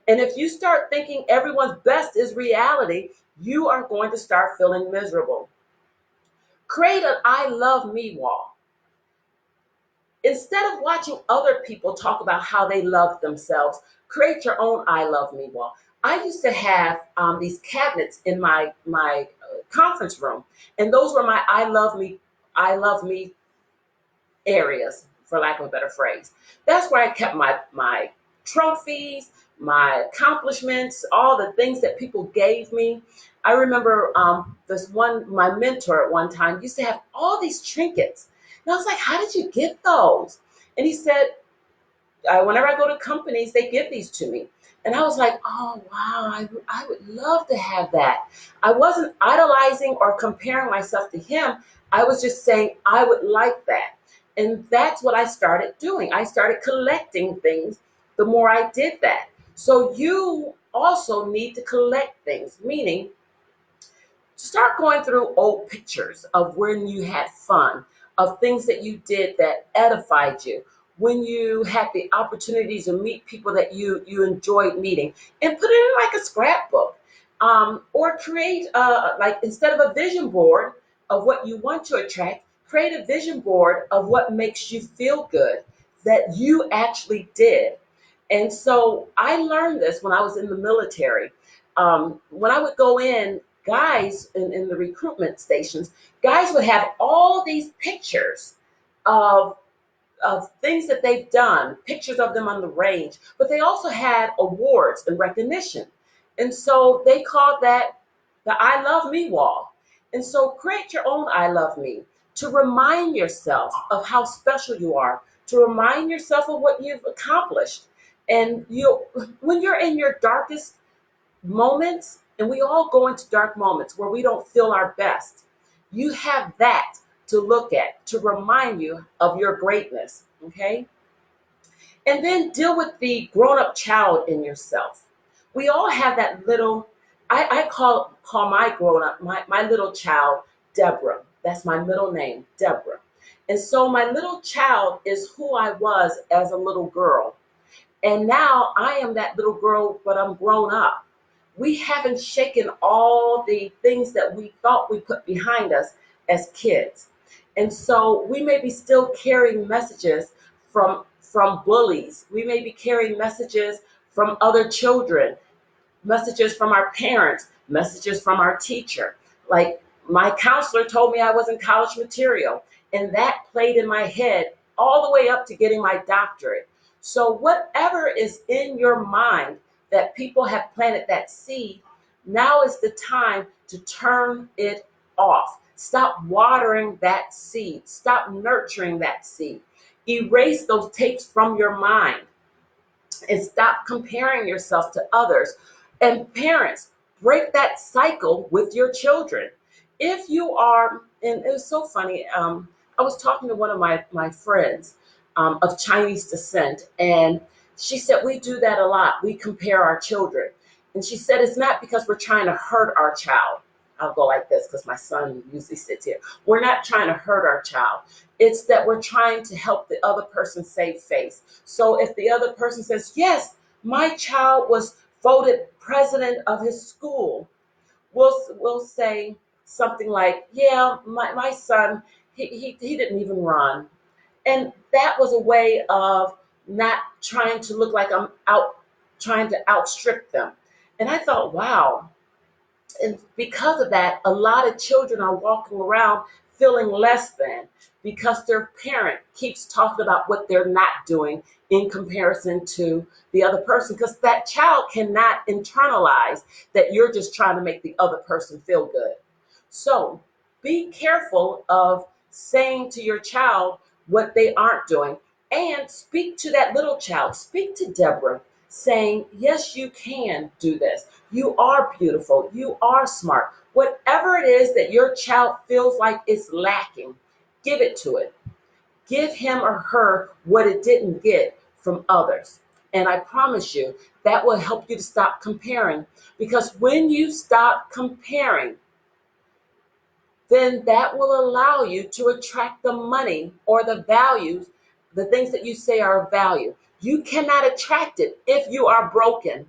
And if you start thinking everyone's best is reality, you are going to start feeling miserable. Create an I love me wall. Instead of watching other people talk about how they love themselves, create your own I love me wall. I used to have these cabinets in my conference room, and those were my I love me areas, for lack of a better phrase. That's where I kept my trophies, my accomplishments, all the things that people gave me. I remember my mentor at one time used to have all these trinkets. And I was like, how did you get those? And he said, whenever I go to companies, they give these to me. And I was like, oh, wow, I would love to have that. I wasn't idolizing or comparing myself to him. I was just saying I would like that. And that's what I started doing. I started collecting things the more I did that. So you also need to collect things, meaning start going through old pictures of when you had fun, of things that you did that edified you, when you had the opportunities to meet people that you enjoyed meeting, and put it in like a scrapbook. Or create, like instead of a vision board of what you want to attract, create a vision board of what makes you feel good that you actually did. And so I learned this when I was in the military. When I would go in, guys in the recruitment stations, guys would have all these pictures of things that they've done, pictures of them on the range, but they also had awards and recognition. And so they called that the I Love Me wall. And so create your own I Love Me to remind yourself of how special you are, to remind yourself of what you've accomplished. And when you're in your darkest moments, and we all go into dark moments where we don't feel our best, you have that to look at to remind you of your greatness, okay? And then deal with the grown-up child in yourself. We all have that little, I call my grown-up, my little child, Deborah. That's my middle name, Deborah. And so my little child is who I was as a little girl. And now I am that little girl, but I'm grown up. We haven't shaken all the things that we thought we put behind us as kids. And so we may be still carrying messages from bullies. We may be carrying messages from other children, messages from our parents, messages from our teacher. Like my counselor told me I wasn't college material, and that played in my head all the way up to getting my doctorate. So, whatever is in your mind that people have planted that seed, now is the time to turn it off. Stop watering that seed, stop nurturing that seed. Erase those tapes from your mind and stop comparing yourself to others. And parents, break that cycle with your children. If you are, and it was so funny, I was talking to one of my friends of Chinese descent, and she said, we do that a lot. We compare our children. And she said, it's not because we're trying to hurt our child. I'll go like this because my son usually sits here. We're not trying to hurt our child. It's that we're trying to help the other person save face. So if the other person says, yes, my child was voted president of his school, we'll say something like, yeah, my son, he didn't even run. And that was a way of not trying to look like I'm out trying to outstrip them. And I thought, wow, and because of that, a lot of children are walking around feeling less than because their parent keeps talking about what they're not doing in comparison to the other person, because that child cannot internalize that you're just trying to make the other person feel good. So be careful of saying to your child what they aren't doing, and speak to that little child. Speak to Deborah saying, yes, you can do this. You are beautiful. You are smart. Whatever it is that your child feels like it's lacking, give it to it. Give him or her what it didn't get from others. And I promise you, that will help you to stop comparing. Because when you stop comparing, then that will allow you to attract the money or the values, the things that you say are of value. You cannot attract it if you are broken.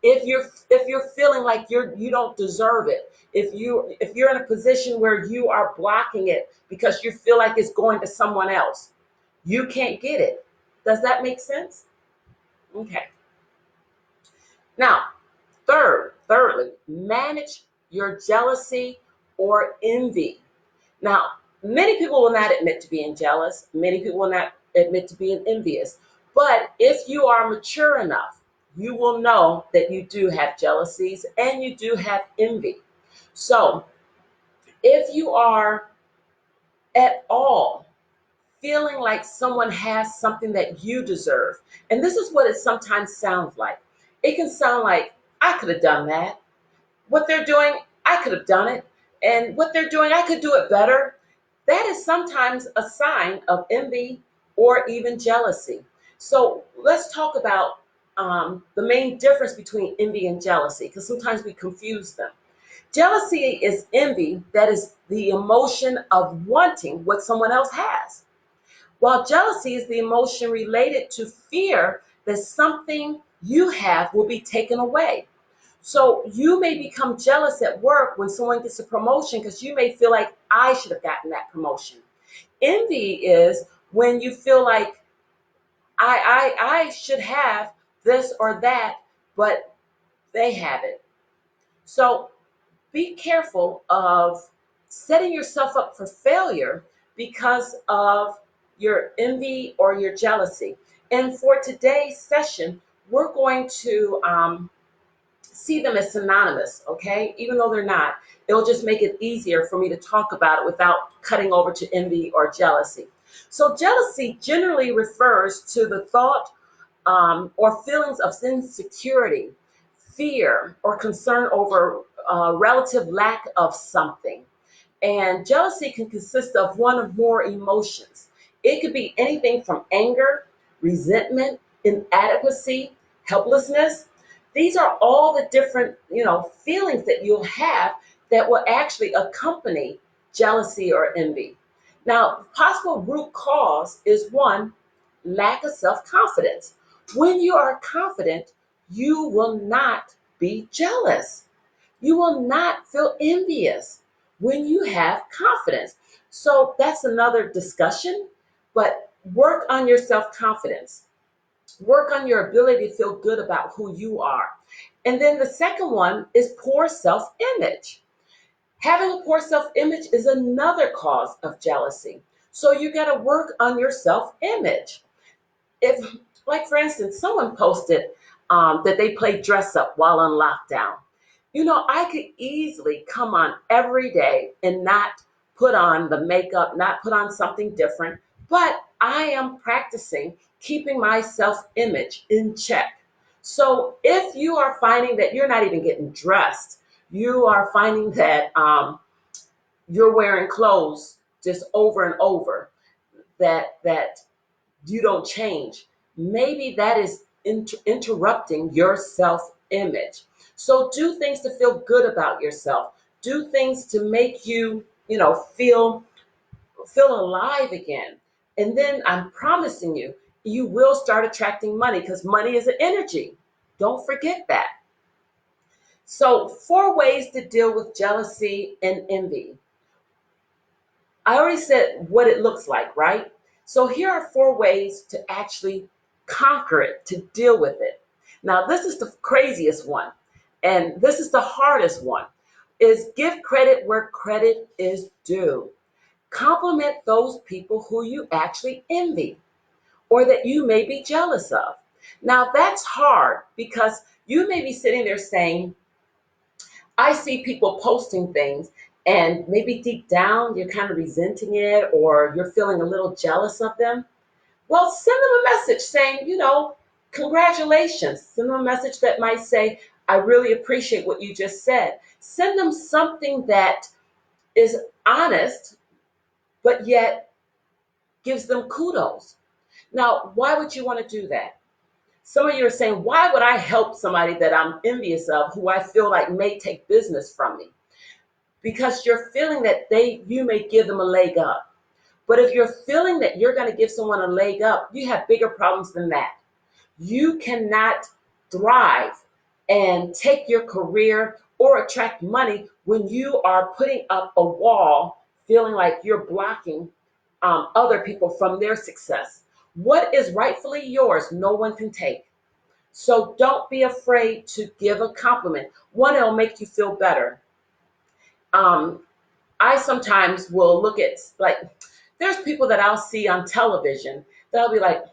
If you're feeling like you don't deserve it, if you're in a position where you are blocking it because you feel like it's going to someone else, you can't get it. Does that make sense? Okay. Now, thirdly, manage your jealousy or envy. Now, many people will not admit to being jealous. Many people will not admit to being envious. But if you are mature enough, you will know that you do have jealousies and you do have envy. So if you are at all feeling like someone has something that you deserve, and this is what it sometimes sounds like. It can sound like, I could have done that. What they're doing, I could have done it. And what they're doing, I could do it better. That is sometimes a sign of envy or even jealousy. So let's talk about the main difference between envy and jealousy, because sometimes we confuse them. Jealousy is envy, that is the emotion of wanting what someone else has, while jealousy is the emotion related to fear that something you have will be taken away. So you may become jealous at work when someone gets a promotion because you may feel like I should have gotten that promotion. Envy is when you feel like I should have this or that, but they have it. So be careful of setting yourself up for failure because of your envy or your jealousy. And for today's session, we're going to see them as synonymous, okay? Even though they're not, it'll just make it easier for me to talk about it without cutting over to envy or jealousy. So jealousy generally refers to the thought or feelings of insecurity, fear, or concern over relative lack of something. And jealousy can consist of one or more emotions. It could be anything from anger, resentment, inadequacy, helplessness. These are all the different, feelings that you'll have that will actually accompany jealousy or envy. Now, possible root cause is one, lack of self-confidence. When you are confident, you will not be jealous. You will not feel envious. when you have confidence. So that's another discussion, but work on your self-confidence. Work on your ability to feel good about who you are. And then the second one is poor self-image. Having a poor self-image is another cause of jealousy. So you got to work on your self-image. If, like for instance, someone posted that they played dress up while on lockdown. I could easily come on every day and not put on the makeup, not put on something different, but I am practicing keeping my self-image in check. So if you are finding that you're not even getting dressed, you are finding that you're wearing clothes just over and over, that you don't change. Maybe that is interrupting your self image. So do things to feel good about yourself. Do things to make you, feel alive again. And then I'm promising you, you will start attracting money because money is an energy. Don't forget that. So, 4 ways to deal with jealousy and envy. I already said what it looks like, right? So here are 4 ways to actually conquer it, to deal with it. Now, this is the craziest one, and this is the hardest one, is give credit where credit is due. Compliment those people who you actually envy or that you may be jealous of. Now, that's hard because you may be sitting there saying, I see people posting things, and maybe deep down you're kind of resenting it or you're feeling a little jealous of them. Well, send them a message saying, congratulations. Send them a message that might say, I really appreciate what you just said. Send them something that is honest, but yet gives them kudos. Now, why would you want to do that? Some of you are saying, why would I help somebody that I'm envious of who I feel like may take business from me? Because you're feeling that you may give them a leg up. But if you're feeling that you're going to give someone a leg up, you have bigger problems than that. You cannot thrive and take your career or attract money when you are putting up a wall, feeling like you're blocking other people from their success. What is rightfully yours, no one can take. So don't be afraid to give a compliment. One, it'll make you feel better. Um, I sometimes will look at, like, there's people that I'll see on television that I'll be like,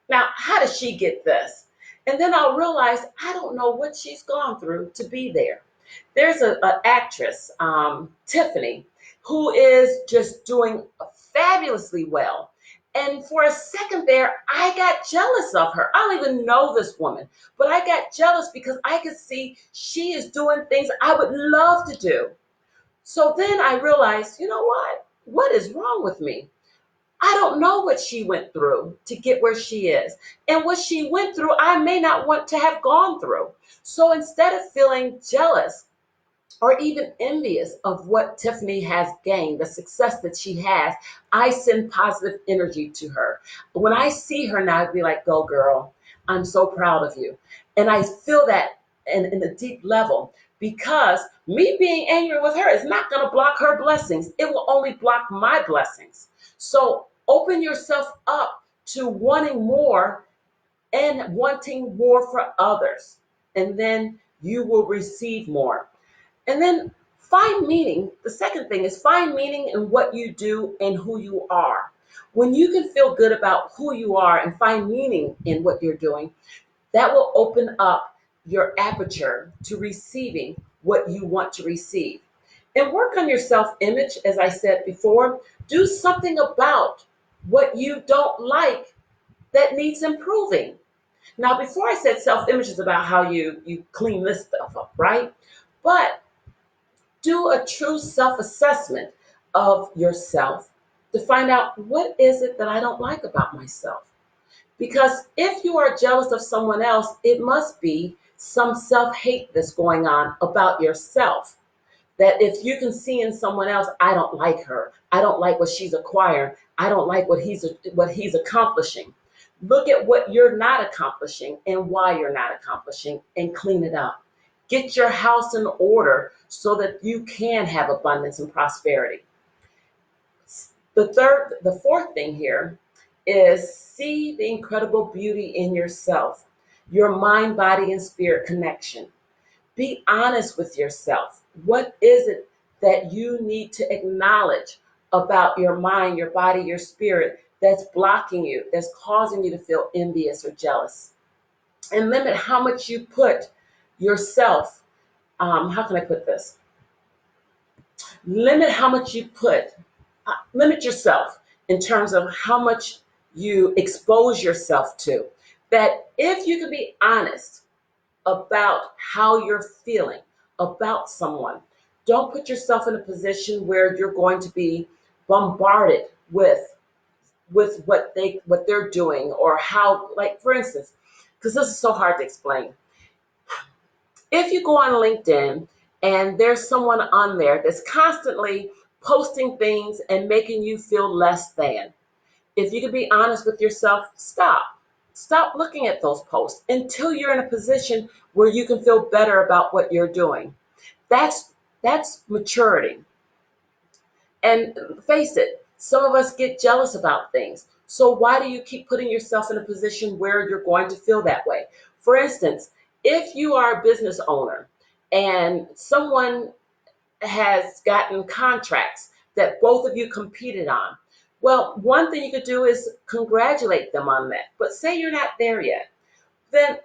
now, how does she get this? And then I'll realize I don't know what she's gone through to be there. There's an actress, Tiffany, who is just doing fabulously well. And for a second there, I got jealous of her. I don't even know this woman, but I got jealous because I could see she is doing things I would love to do. So then I realized, you know what? What is wrong with me? I don't know what she went through to get where she is. And what she went through, I may not want to have gone through. So instead of feeling jealous or even envious of what Tiffany has gained, the success that she has, I send positive energy to her. When I see her now, I'd be like, go girl, I'm so proud of you. And I feel that in a deep level because me being angry with her is not going to block her blessings. It will only block my blessings. So open yourself up to wanting more and wanting more for others. And then you will receive more. And then find meaning. The second thing is find meaning in what you do and who you are. When you can feel good about who you are and find meaning in what you're doing, that will open up your aperture to receiving what you want to receive. And work on your self-image, as I said before. Do something about what you don't like that needs improving. Now, before I said self-image is about how you clean this stuff up, right? But do a true self-assessment of yourself to find out what is it that I don't like about myself. Because if you are jealous of someone else, it must be some self-hate that's going on about yourself. That if you can see in someone else, I don't like her. I don't like what she's acquiring. I don't like what he's accomplishing. Look at what you're not accomplishing and why you're not accomplishing and clean it up. Get your house in order so that you can have abundance and prosperity. The fourth thing here is see the incredible beauty in yourself, your mind, body, and spirit connection. Be honest with yourself. What is it that you need to acknowledge about your mind, your body, your spirit that's blocking you, that's causing you to feel envious or jealous? And limit how much you put yourself, how can I put this? Limit how much you put, limit yourself in terms of how much you expose yourself to. That if you can be honest about how you're feeling about someone, don't put yourself in a position where you're going to be bombarded with what they're doing, or how, like, for instance, because this is so hard to explain. If you go on LinkedIn and there's someone on there that's constantly posting things and making you feel less than, if you can be honest with yourself, stop looking at those posts until you're in a position where you can feel better about what you're doing. That's maturity. And face it, some of us get jealous about things. So why do you keep putting yourself in a position where you're going to feel that way? For instance, if you are a business owner and someone has gotten contracts that both of you competed on, well, one thing you could do is congratulate them on that. But say you're not there yet, then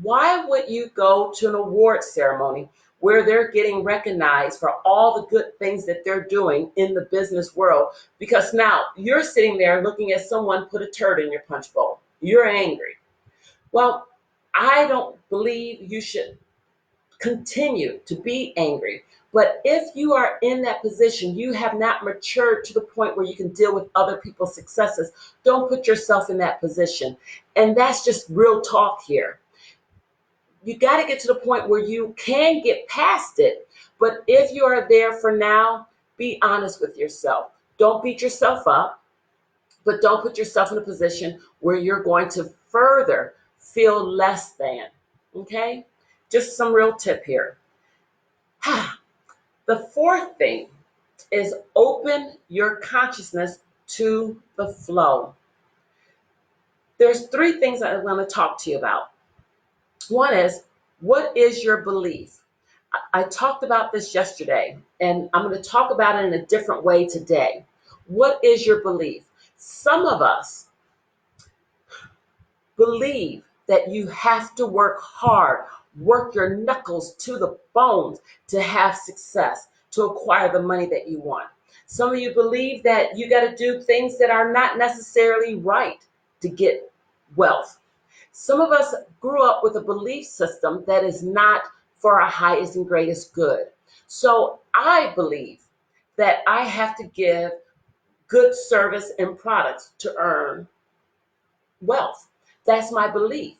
why would you go to an award ceremony where they're getting recognized for all the good things that they're doing in the business world? Because now you're sitting there looking at someone put a turd in your punch bowl. You're angry. Well, I don't believe you should continue to be angry. But if you are in that position, you have not matured to the point where you can deal with other people's successes. Don't put yourself in that position. And that's just real talk here. You got to get to the point where you can get past it. But if you are there for now, be honest with yourself. Don't beat yourself up, but don't put yourself in a position where you're going to further feel less than. Okay? Just some real tip here. The fourth thing is open your consciousness to the flow. There's three things I want to talk to you about. One is, what is your belief? I talked about this yesterday, and I'm going to talk about it in a different way today. What is your belief? Some of us believe that you have to work hard, work your knuckles to the bones to have success, to acquire the money that you want. Some of you believe that you got to do things that are not necessarily right to get wealth. Some of us grew up with a belief system that is not for our highest and greatest good. So I believe that I have to give good service and products to earn wealth. That's my belief.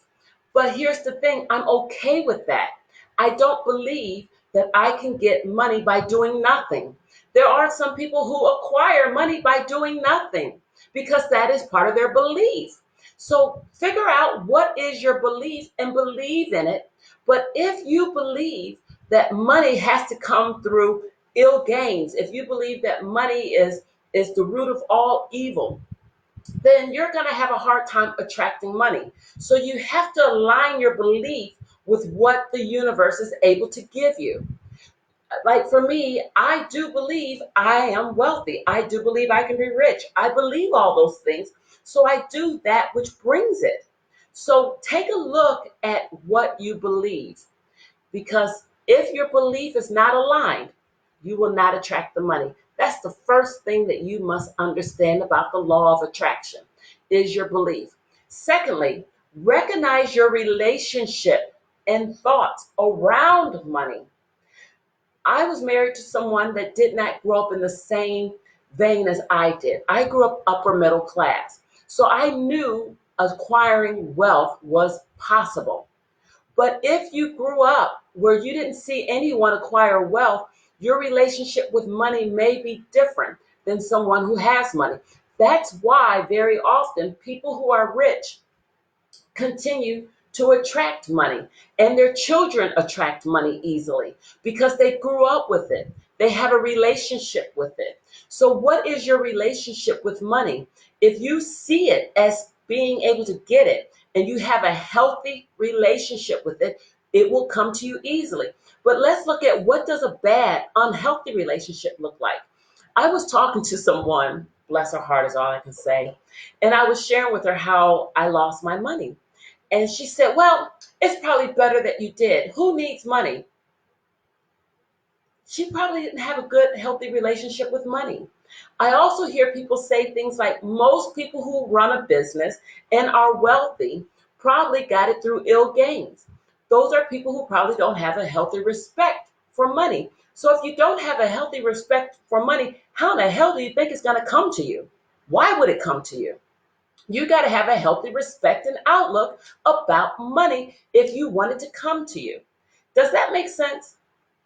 But here's the thing, I'm okay with that. I don't believe that I can get money by doing nothing. There are some people who acquire money by doing nothing because that is part of their belief. So figure out what is your belief and believe in it. But if you believe that money has to come through ill gains, if you believe that money is the root of all evil, then you're going to have a hard time attracting money. So you have to align your belief with what the universe is able to give you. Like for me, I do believe I am wealthy. I do believe I can be rich. I believe all those things. So I do that which brings it. So take a look at what you believe, because if your belief is not aligned, you will not attract the money. That's the first thing that you must understand about the law of attraction, is your belief. Secondly, recognize your relationship and thoughts around money. I was married to someone that did not grow up in the same vein as I did. I grew up upper middle class. So I knew acquiring wealth was possible. But if you grew up where you didn't see anyone acquire wealth, your relationship with money may be different than someone who has money. That's why very often people who are rich continue to attract money, and their children attract money easily because they grew up with it. They have a relationship with it. So, what is your relationship with money? If you see it as being able to get it and you have a healthy relationship with it, it will come to you easily. But let's look at, what does a bad, unhealthy relationship look like? I was talking to someone, bless her heart is all I can say, and I was sharing with her how I lost my money. And she said, well, it's probably better that you did. Who needs money? She probably didn't have a good, healthy relationship with money. I also hear people say things like, most people who run a business and are wealthy probably got it through ill gains. Those are people who probably don't have a healthy respect for money. So if you don't have a healthy respect for money, how in the hell do you think it's going to come to you? Why would it come to you? You got to have a healthy respect and outlook about money if you want it to come to you. Does that make sense?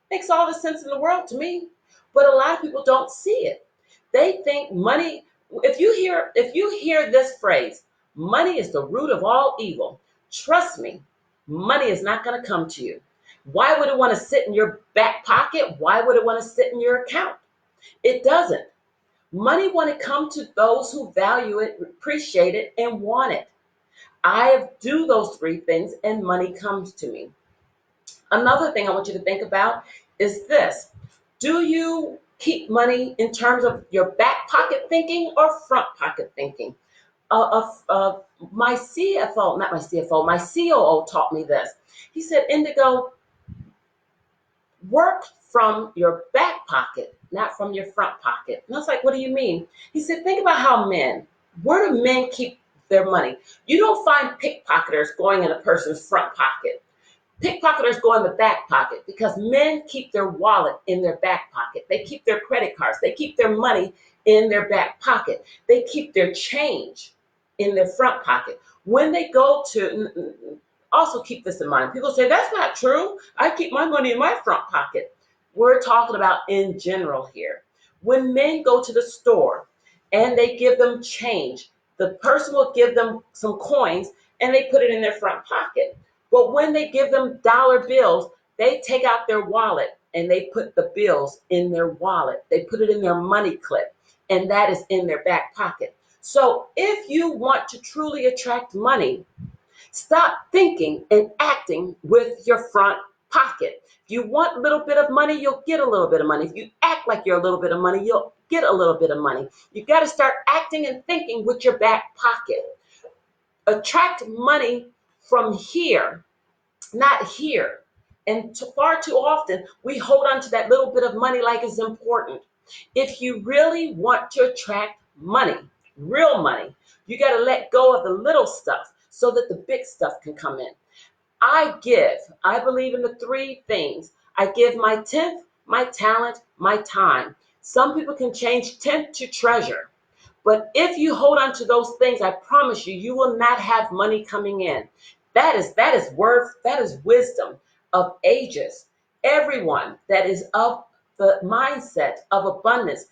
Makes all the sense in the world to me. But a lot of people don't see it. They think money, if you hear this phrase, money is the root of all evil, trust me, money is not going to come to you. Why would it want to sit in your back pocket? Why would it want to sit in your account? It doesn't. Money want to come to those who value it, appreciate it, and want it. I do those three things and money comes to me. Another thing I want you to think about is this. Do you keep money in terms of your back pocket thinking or front pocket thinking? My CFO, not my CFO, my COO taught me this. He said, Indigo, work from your back pocket, not from your front pocket. And I was like, what do you mean? He said, think about how where do men keep their money? You don't find pickpocketers going in a person's front pocket. Pickpocketers go in the back pocket because men keep their wallet in their back pocket. They keep their credit cards. They keep their money in their back pocket. They keep their change in their front pocket. When they go to, also keep this in mind. People say, that's not true. I keep my money in my front pocket. We're talking about in general here. When men go to the store and they give them change, the person will give them some coins and they put it in their front pocket. But when they give them dollar bills, they take out their wallet and they put the bills in their wallet. They put it in their money clip, and that is in their back pocket. So if you want to truly attract money, stop thinking and acting with your front pocket. If you want a little bit of money, you'll get a little bit of money. If you act like you're a little bit of money, you'll get a little bit of money. You got to start acting and thinking with your back pocket. Attract money from here, not here. And far too often, we hold on to that little bit of money like it's important. If you really want to attract money, real money, you got to let go of the little stuff so that the big stuff can come in. I believe in the three things. I give my tenth, my talent, my time. Some people can change tenth to treasure. But if you hold on to those things, I promise you, you will not have money coming in. That is worth, that is wisdom of ages. Everyone that is of the mindset of abundance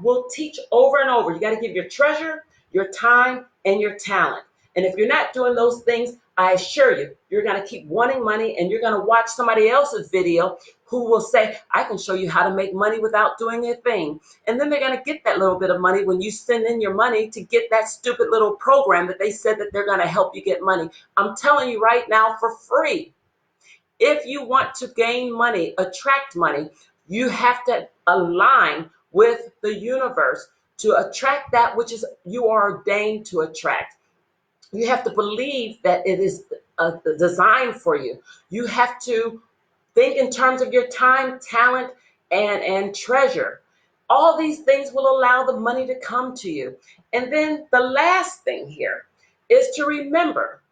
will teach over and over. You got to give your treasure, your time, and your talent. And if you're not doing those things, I assure you, you're going to keep wanting money and you're going to watch somebody else's video who will say, I can show you how to make money without doing a thing. And then they're going to get that little bit of money when you send in your money to get that stupid little program that they said that they're going to help you get money. I'm telling you right now for free. If you want to gain money, attract money, you have to align with the universe to attract that which is you are ordained to attract. You have to believe that it is designed for you. You have to think in terms of your time, talent, and treasure. All these things will allow the money to come to you. And then the last thing here is to remember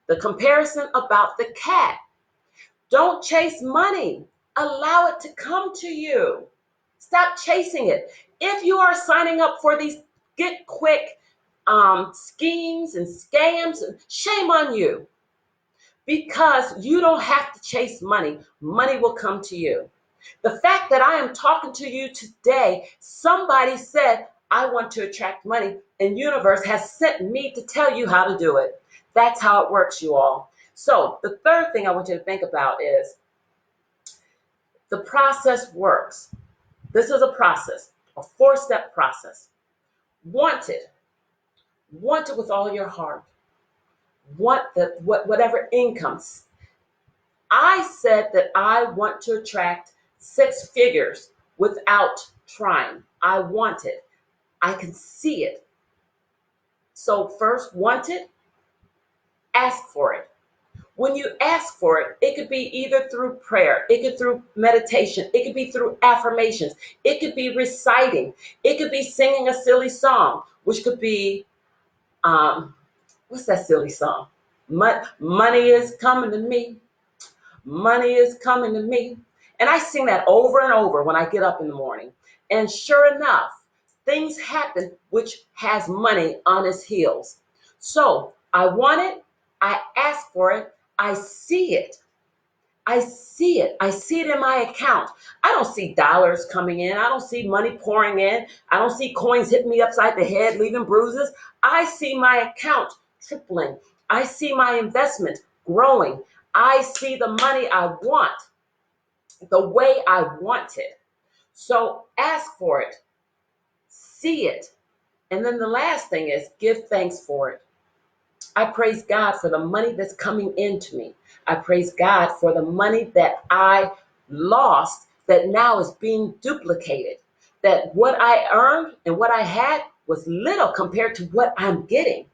the comparison about the cat. Don't chase money. Allow it to come to you. Stop chasing it. If you are signing up for these get quick schemes and scams, shame on you, because you don't have to chase money. Money will come to you. The fact that I am talking to you today, somebody said, I want to attract money, and universe has sent me to tell you how to do it. That's how it works, you all. So the third thing I want you to think about is the process works. This is a process, a 4-step process. Want it. Want it with all your heart. Want whatever incomes. I said that I want to attract 6 figures without trying. I want it. I can see it. So first, want it, ask for it. When you ask for it, it could be either through prayer, it could be through meditation, it could be through affirmations, it could be reciting, it could be singing a silly song, which could be, what's that silly song? Money is coming to me. Money is coming to me. And I sing that over and over when I get up in the morning. And sure enough, things happen which has money on its heels. So I want it, I ask for it, I see it. I see it. I see it in my account. I don't see dollars coming in. I don't see money pouring in. I don't see coins hitting me upside the head, leaving bruises. I see my account tripling. I see my investment growing. I see the money I want the way I want it. So ask for it, see it. And then the last thing is give thanks for it. I praise God for the money that's coming into me. I praise God for the money that I lost that now is being duplicated. That what I earned and what I had was little compared to what I'm getting.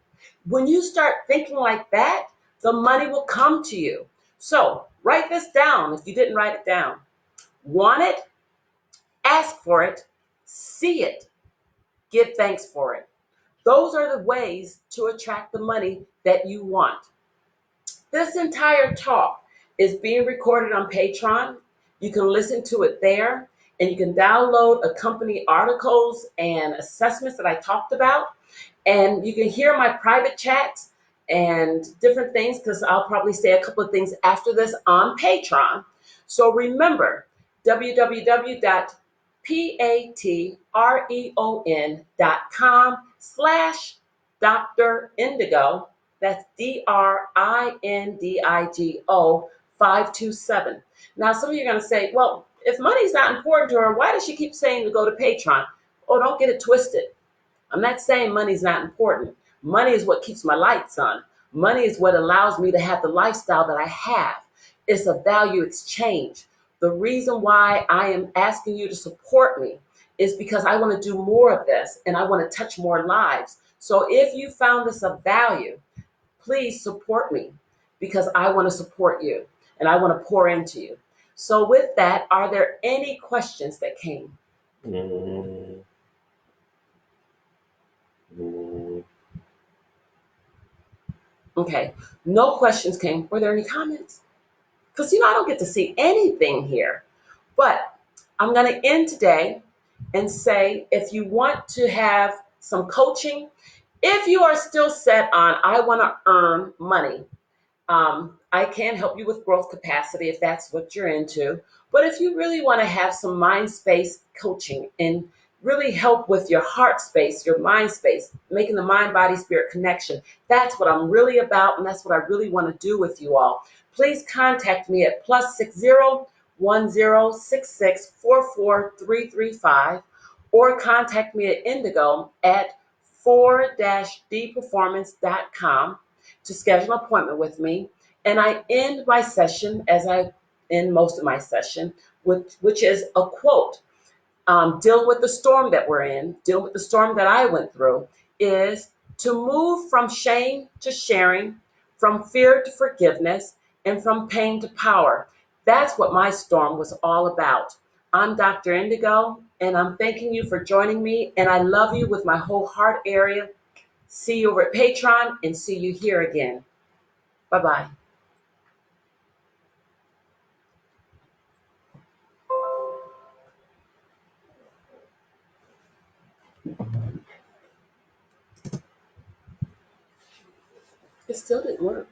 When you start thinking like that, the money will come to you. So write this down if you didn't write it down. Want it, ask for it, see it, give thanks for it. Those are the ways to attract the money that you want. This entire talk is being recorded on Patreon. You can listen to it there, and you can download accompanying articles and assessments that I talked about. And you can hear my private chats and different things because I'll probably say a couple of things after this on Patreon. So remember, www.patreon.com/Dr. Indigo. That's DRINDIGO 527. Now, some of you are going to say, well, if money's not important to her, why does she keep saying to go to Patreon? Oh, don't get it twisted. I'm not saying money's not important. Money is what keeps my lights on. Money is what allows me to have the lifestyle that I have. It's a value exchange. The reason why I am asking you to support me is because I want to do more of this and I want to touch more lives. So if you found this of value, please support me because I want to support you and I want to pour into you. So with that, are there any questions that came? Mm, mm. Okay, no questions came. Were there any comments? Because, I don't get to see anything here. But I'm going to end today and say if you want to have some coaching, if you are still set on, I want to earn money, I can help you with growth capacity if that's what you're into. But if you really want to have some mind space coaching and really help with your heart space, your mind space, making the mind, body, spirit connection, that's what I'm really about. And that's what I really want to do with you all. Please contact me at +601066443335 or contact me at Indigo at 4-dperformance.com to schedule an appointment with me. And I end my session, as I end most of my session, which is a quote. Deal with the storm that we're in, deal with the storm that I went through, is to move from shame to sharing, from fear to forgiveness, and from pain to power. That's what my storm was all about. I'm Dr. Indigo, and I'm thanking you for joining me, and I love you with my whole heart area. See you over at Patreon, and see you here again. Bye-bye. It still didn't work.